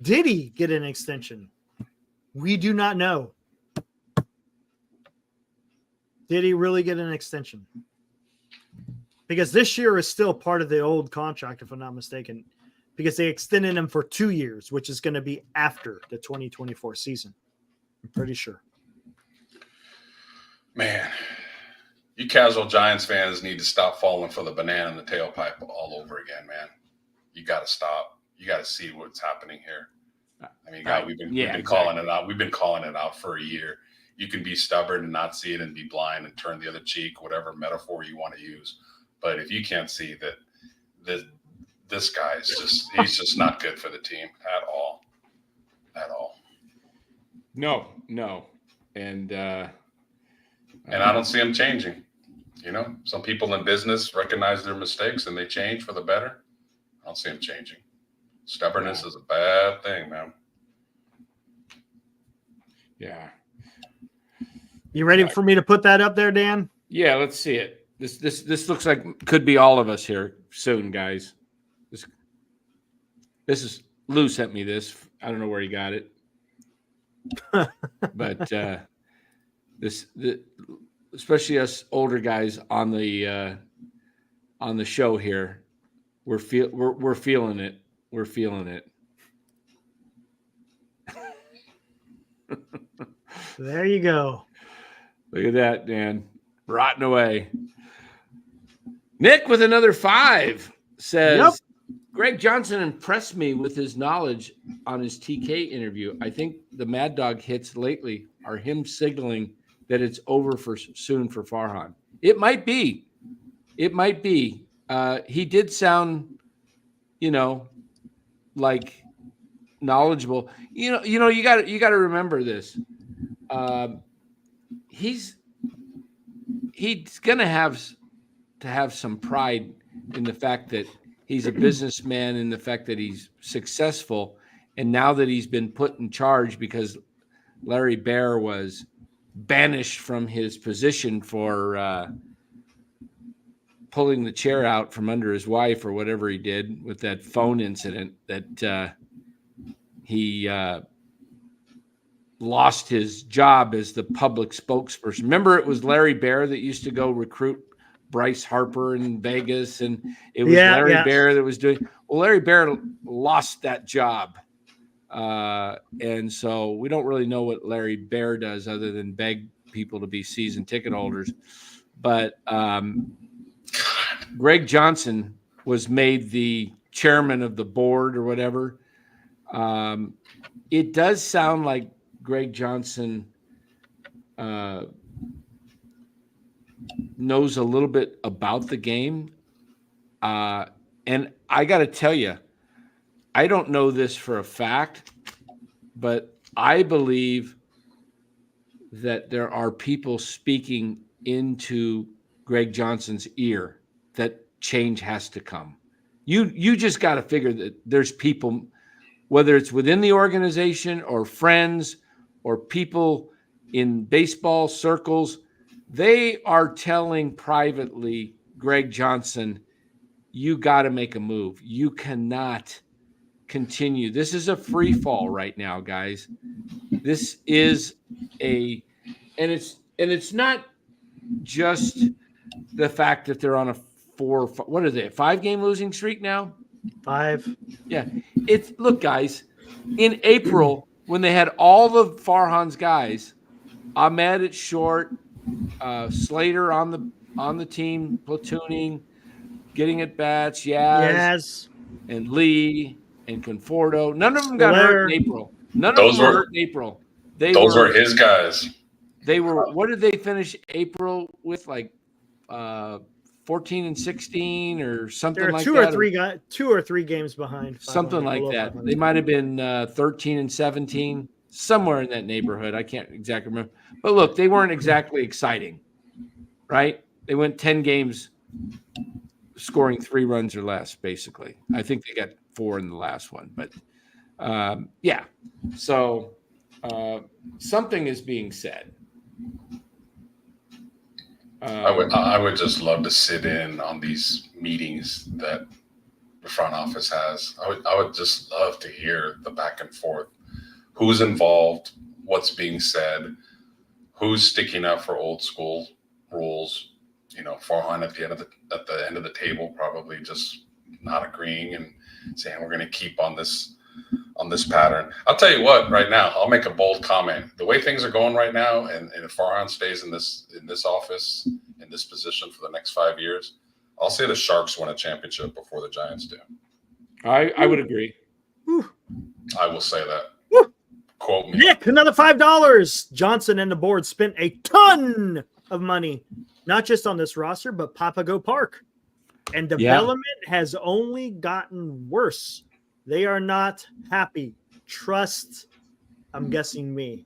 Did he get an extension? We do not know. Did he really get an extension? Because this year is still part of the old contract, if I'm not mistaken, because they extended him for 2 years, which is going to be after the 2024 season. I'm pretty sure. Man, you casual Giants fans need to stop falling for the banana in the tailpipe all over again, man. You got to stop. You got to see what's happening here. I mean, God, we've been calling it out. We've been calling it out for a year. You can be stubborn and not see it and be blind and turn the other cheek, whatever metaphor you want to use. But if you can't see that this guy is he's just not good for the team at all. At all. No. And I don't see him changing. You know, some people in business recognize their mistakes and they change for the better. I don't see him changing. Stubbornness is a bad thing, man. Yeah. You ready for me to put that up there, Dan? Yeah, let's see it. This looks like could be all of us here soon, guys. This is Lou sent me this. I don't know where he got it, but especially us older guys on the show here, we're feeling it. We're feeling it. There you go. Look at that, Dan. Rotting away. Nick with another 5 says, Yep. Greg Johnson impressed me with his knowledge on his TK interview. I think the Mad Dog hits lately are him signaling that it's over soon for Farhan. It might be. He did sound, like knowledgeable. You got to remember this. He's gonna have to have some pride in the fact that he's a businessman, in the fact that he's successful, and now that he's been put in charge because Larry Baer was banished from his position for pulling the chair out from under his wife or whatever he did with that phone incident that he lost his job as the public spokesperson. Remember, it was Larry Baer that used to go recruit Bryce Harper in Vegas, and it was Larry Baer that was doing. Well, Larry Baer lost that job, and so we don't really know what Larry Baer does other than beg people to be season ticket holders. But Greg Johnson was made the chairman of the board or whatever. It does sound like Greg Johnson knows a little bit about the game. And I got to tell you, I don't know this for a fact, but I believe that there are people speaking into Greg Johnson's ear that change has to come. You just got to figure that there's people, whether it's within the organization or friends or people in baseball circles, they are telling privately Greg Johnson, you got to make a move. You cannot continue. This is a free fall right now, guys. This is and it's not just the fact that they're on a 5-game losing streak now? 5. Yeah. Look, guys, in April, when they had all of Farhan's guys, Ahmed at short, Slater on the team, platooning, getting at bats, Yaz, and Lee and Conforto. None of them got hurt in April. None of Those them were were- hurt in April. Those were his guys. They were. What did they finish April with? Like 14 and 16 or something There are like two that. 2 or 3 games behind. Something like below that. 500. They might have been 13 and 17, somewhere in that neighborhood. I can't exactly remember. But look, they weren't exactly exciting, right? They went 10 games scoring 3 runs or less, basically. I think they got 4 in the last one. But, yeah. So something is being said. I would just love to sit in on these meetings that the front office has. I would just love to hear the back and forth. Who's involved? What's being said? Who's sticking up for old school rules? Farhan at the end of the table probably just not agreeing and saying we're going to keep on this pattern. I'll tell you what, right now, I'll make a bold comment. The way things are going right now, and if Farhan stays in this office, in this position for the next 5 years, I'll say the Sharks win a championship before the Giants do. I would agree. I will say that. Woo. Quote me. Nick, another $5. Johnson and the board spent a ton of money, not just on this roster, but Papago Park. And development has only gotten worse. They are not happy. Trust, I'm guessing me.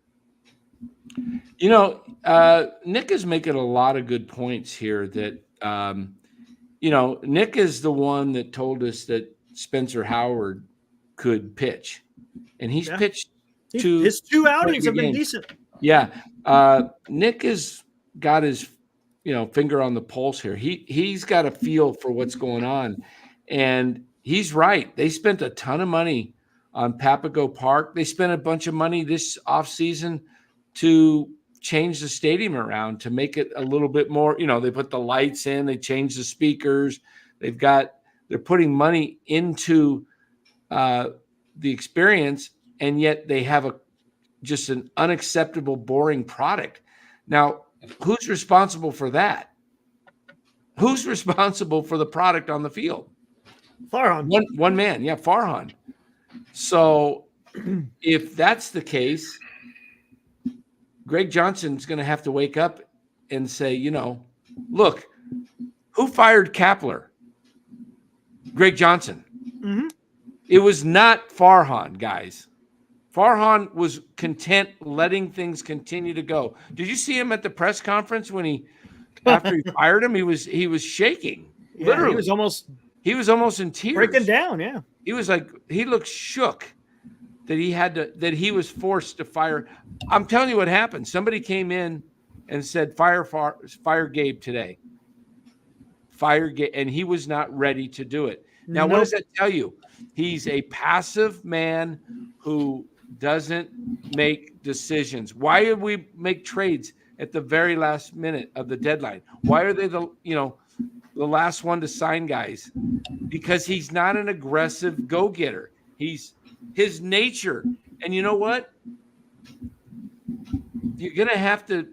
Nick is making a lot of good points here that, Nick is the one that told us that Spencer Howard could pitch. And he's pitched his 2 outings have been games. decent. Yeah. Nick has got his, finger on the pulse here. He's got a feel for what's going on. And he's right. They spent a ton of money on Papago Park. They spent a bunch of money this offseason to change the stadium around to make it a little bit more, they put the lights in, they changed the speakers. They're putting money into the experience, and yet they have just an unacceptable, boring product. Now, who's responsible for that? Who's responsible for the product on the field? Farhan. One man. Yeah, Farhan. So if that's the case, Greg Johnson's going to have to wake up and say, look, who fired Kapler? Greg Johnson. Mm-hmm. It was not Farhan, guys. Farhan was content letting things continue to go. Did you see him at the press conference when after he fired him? He was shaking. Yeah, literally. He was almost in tears. breaking down, yeah. He was like, he looked shook that he was forced to fire. I'm telling you what happened. Somebody came in and said, fire Gabe today. Fire Gabe, and he was not ready to do it. Now, What does that tell you? He's a passive man who doesn't make decisions. Why did we make trades at the very last minute of the deadline? Why are they the last one to sign guys? Because he's not an aggressive go-getter. He's his nature. And you know what? You're going to have to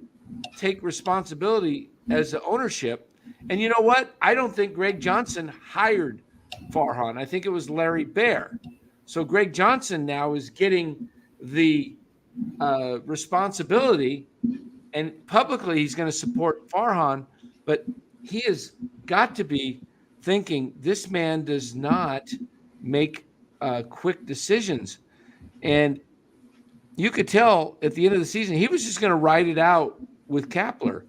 take responsibility as the ownership. And you know what? I don't think Greg Johnson hired Farhan. I think it was Larry Baer. So Greg Johnson now is getting the responsibility, and publicly he's going to support Farhan, but he has got to be thinking this man does not make quick decisions. And you could tell at the end of the season, he was just going to ride it out with Kapler.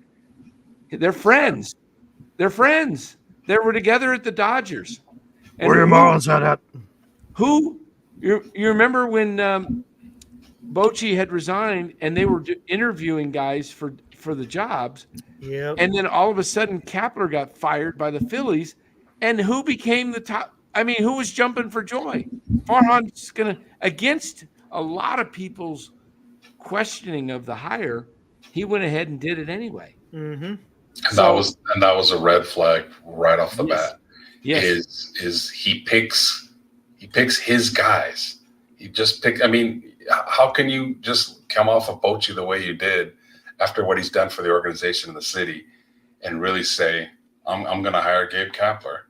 They're friends. They were together at the Dodgers. And where your Marlins at? You remember when Bochy had resigned and they were interviewing guys for the jobs? Yeah. And then all of a sudden, Kapler got fired by the Phillies. And who became the top? I mean, who was jumping for joy? Farhan's going to, against a lot of people's questioning of the hire, he went ahead and did it anyway. Mm-hmm. And that was a red flag right off the bat. Yes. Is he picks his guys. He just picked. I mean, how can you just come off of Bochy the way you did after what he's done for the organization in the city and really say, I'm going to hire Gabe Kapler?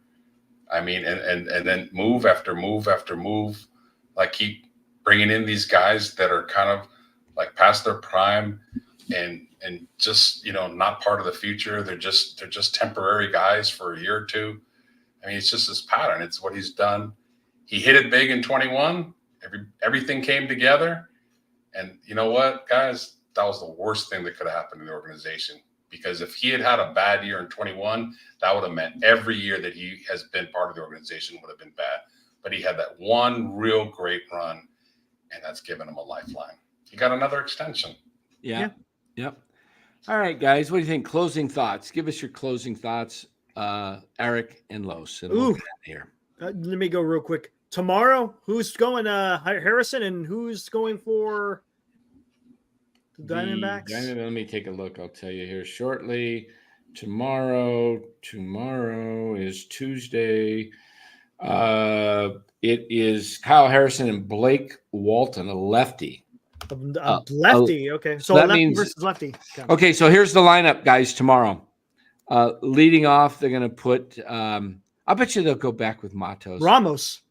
I mean, and then move after move after move like keep bringing in these guys that are kind of like past their prime and just, not part of the future. They're just temporary guys for a year or two. I mean, it's just this pattern. It's what he's done. He hit it big in 21. Everything came together. And you know what, guys? That was the worst thing that could have happened in the organization. Because if he had had a bad year in 21, that would have meant every year that he has been part of the organization would have been bad. But he had that one real great run, and that's given him a lifeline. He got another extension. Yeah. Yep. All right, guys. What do you think? Closing thoughts. Give us your closing thoughts, Eric and Los. And we'll get out of here. Let me go real quick. Tomorrow, who's going? Harrison, and who's going for the Diamondbacks? Let me take a look. I'll tell you here shortly. Tomorrow is Tuesday. It is Kyle Harrison and Blake Walton, a lefty. Lefty. Okay, so that lefty means versus lefty. Okay, so here's the lineup, guys. Tomorrow, leading off, they're going to put. I bet you they'll go back with Matos. Ramos.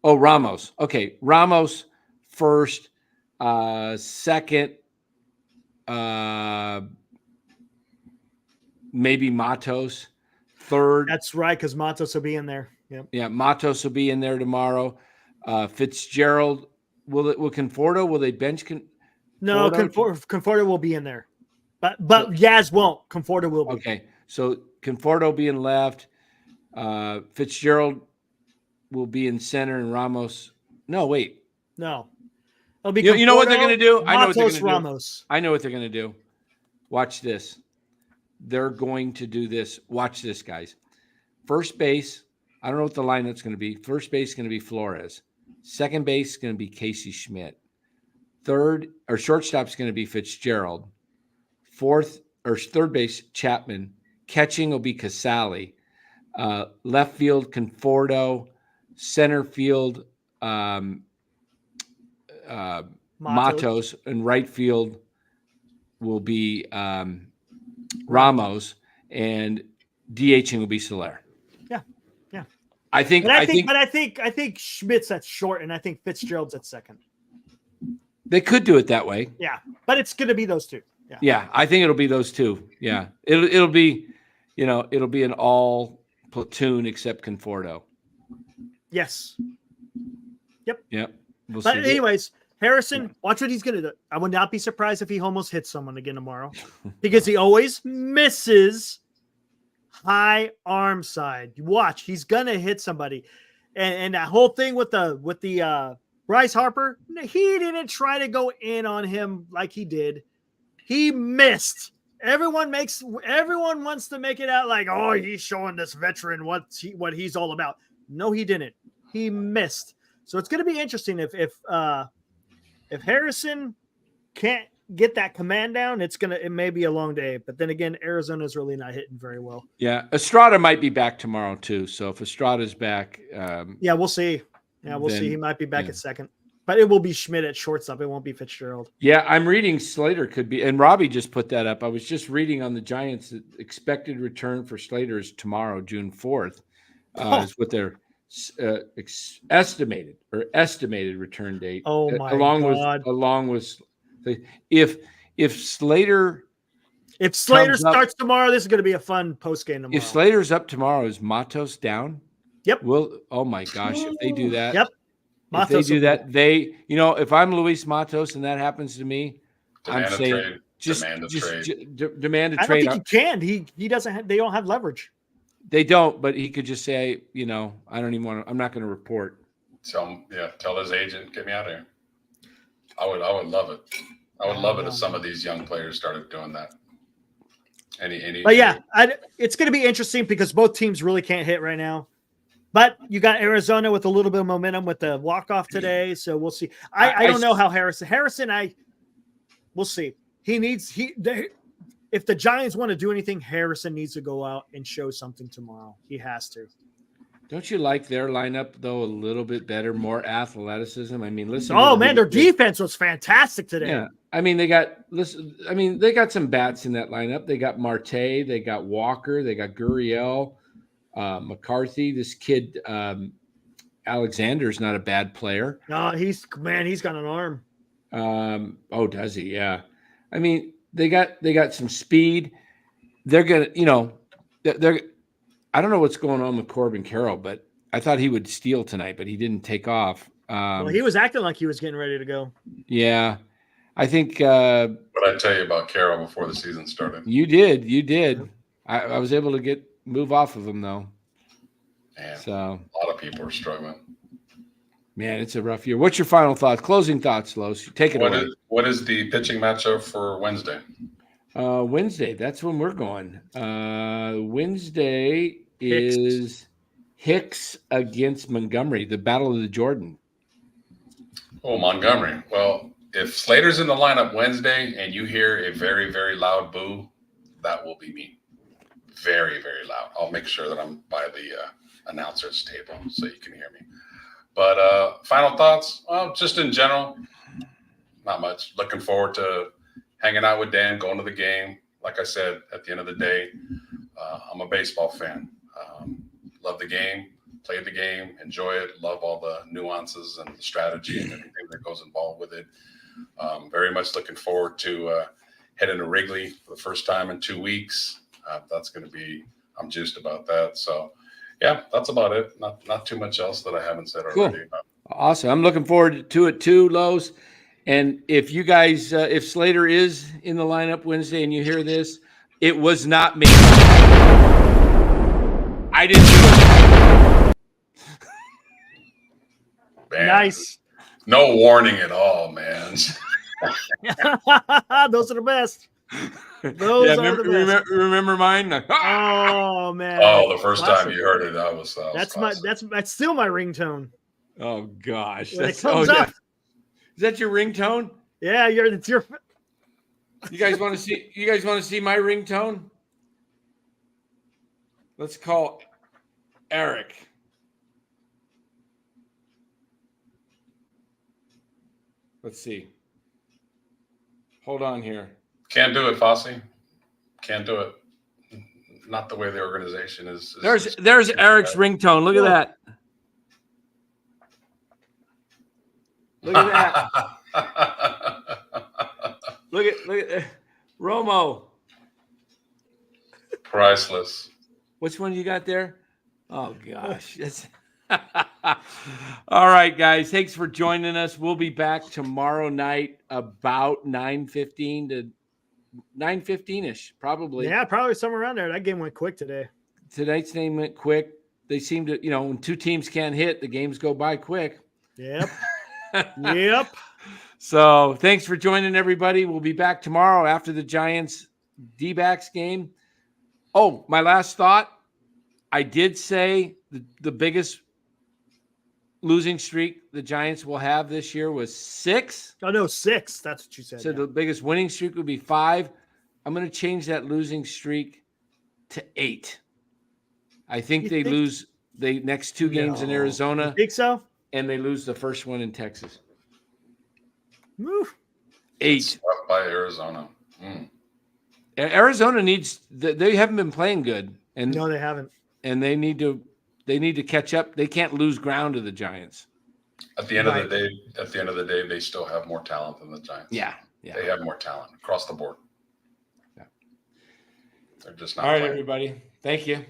Oh, Ramos. Okay, Ramos first, second, maybe Matos, third. That's right, because Matos will be in there. Yep. Yeah, Matos will be in there tomorrow. Fitzgerald, will Conforto? Will they bench? No, Conforto will be in there, but Yaz won't. Conforto will be. Okay, so Conforto being left, Fitzgerald will be in center, and Ramos. No, wait. No, it'll be. You know what they're going to do? I know what they're going to do. Ramos. I know what they're going to do. Watch this. They're going to do this. Watch this, guys. First base. I don't know what the lineup's going to be. First base is going to be Flores. Second base is going to be Casey Schmidt. Shortstop is going to be Fitzgerald. Third base, Chapman. Catching will be Casale. Left field, Conforto. Center field, Matos. And right field will be Ramos. And DHing will be Soler. Yeah. I think Schmidt's at short, and I think Fitzgerald's at second. They could do it that way. Yeah, but it's going to be those two. Yeah, I think it'll be those two. Yeah, it'll be, it'll be an all platoon except Conforto. Yes. Yep. We'll but see. Anyways, Harrison, watch what he's going to do. I would not be surprised if he almost hits someone again tomorrow, because he always misses high arm side. Watch, he's going to hit somebody, and that whole thing with the Bryce Harper, he didn't try to go in on him like he did. He missed. Everyone wants to make it out like, oh, he's showing this veteran what he's all about. No, he didn't. He missed. So it's going to be interesting if Harrison can't get that command down, it may be a long day. But then again, Arizona's really not hitting very well. Yeah, Estrada might be back tomorrow too. So if Estrada's back, we'll see. Yeah, we'll see. He might be back at second, but it will be Schmidt at shortstop. It won't be Fitzgerald. Yeah, I'm reading Slater could be, and Robbie just put that up. I was just reading on the Giants that expected return for Slater is tomorrow, June 4th, is what their estimated return date. Oh my God! Along with if Slater. If Slater starts tomorrow, this is going to be a fun post game tomorrow. If Slater's up tomorrow, is Matos down? Yep. Oh my gosh, if they do that. Yep. If they do that, if I'm Luis Matos and that happens to me, I'm saying demand a trade. I don't think he can. He doesn't. They don't have leverage. They don't, but he could just say, I don't even want to. I'm not going to report. Tell his agent, get me out of here. I would love it. I would love it if some of these young players started doing that. It's going to be interesting because both teams really can't hit right now. But you got Arizona with a little bit of momentum with the walk-off today, so we'll see. I don't know how Harrison, we'll see. If the Giants want to do anything, Harrison needs to go out and show something tomorrow. He has to. Don't you like their lineup though a little bit better, more athleticism? I mean, listen. Oh man, their defense was fantastic today. Yeah, I mean they got some bats in that lineup. They got Marte, they got Walker, they got Gurriel. McCarthy, this kid, Alexander's not a bad player. No, he's got an arm. Oh, does he? Yeah. I mean, they got some speed. They're gonna, they're. I don't know what's going on with Corbin Carroll, but I thought he would steal tonight, but he didn't take off. Well, he was acting like he was getting ready to go. Yeah, I think. What I tell you about Carroll before the season started? You did. I was able to move off of him though. Man, so a lot of people are struggling. Man, it's a rough year. What's your final thoughts? Closing thoughts, Los. Take it away. What is the pitching matchup for Wednesday? Wednesday. That's when we're going. Wednesday is Hicks against Montgomery, the Battle of the Jordan. Oh, Montgomery. Well, if Slater's in the lineup Wednesday and you hear a very, very loud boo, that will be me. Very, very loud. I'll make sure that I'm by the announcer's table so you can hear me. But final thoughts? Well, just in general, not much. Looking forward to hanging out with Dan, going to the game. Like I said, at the end of the day, I'm a baseball fan. Love the game, play the game, enjoy it, love all the nuances and the strategy and everything that goes involved with it. Very much looking forward to heading to Wrigley for the first time in 2 weeks. That's going to be, I'm juiced about that. So, yeah, that's about it. Not too much else that I haven't said already. Cool. Awesome. I'm looking forward to it too, Los. And if you guys, if Slater is in the lineup Wednesday and you hear this, it was not me. I didn't do it. Man, Nice. No warning at all, man. Those are the best. Those are the best. Remember mine? Oh man. Oh, the first time you heard it, that's still my ringtone. Oh gosh. When it comes up. Is that your ringtone? Yeah, it's your. You guys want to see my ringtone? Let's call Eric. Let's see. Hold on here. Can't do it, Fosse. Can't do it. Not the way the organization is. There's Eric's ringtone. Look at that. Look at that. look at Romo. Priceless. Which one you got there? Oh gosh. That's all right, guys. Thanks for joining us. We'll be back tomorrow night about 9:15 to 9:15ish, probably. Yeah, probably somewhere around there. That game went quick today. Tonight's game went quick. They seem to, when two teams can't hit, the games go by quick. Yep. Yep. So thanks for joining, everybody. We'll be back tomorrow after the Giants D-backs game. Oh, my last thought. I did say the biggest losing streak the Giants will have this year was 6. Oh, no, 6. That's what you said. So the biggest winning streak would be 5. I'm going to change that losing streak to 8. I think they lose the next 2 games in Arizona. You think so? And they lose the first one in Texas. Woo. 8. Swept by Arizona. Arizona needs. They haven't been playing good, and no, they haven't. And they need to catch up. They can't lose ground to the Giants. At the end of the day, they still have more talent than the Giants. Yeah. They have more talent across the board. Yeah. They're just not. All right, playing. Everybody. Thank you.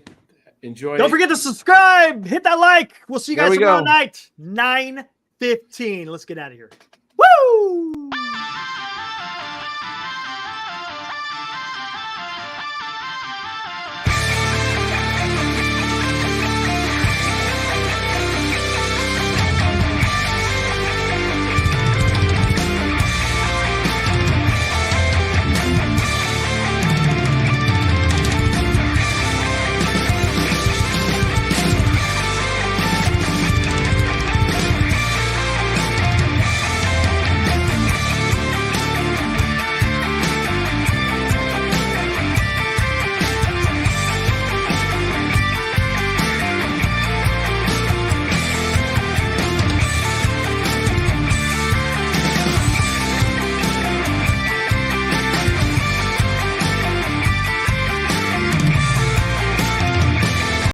Enjoy. Don't forget to subscribe. Hit that like. We'll see you guys tomorrow night, 9:15. Let's get out of here. Woo!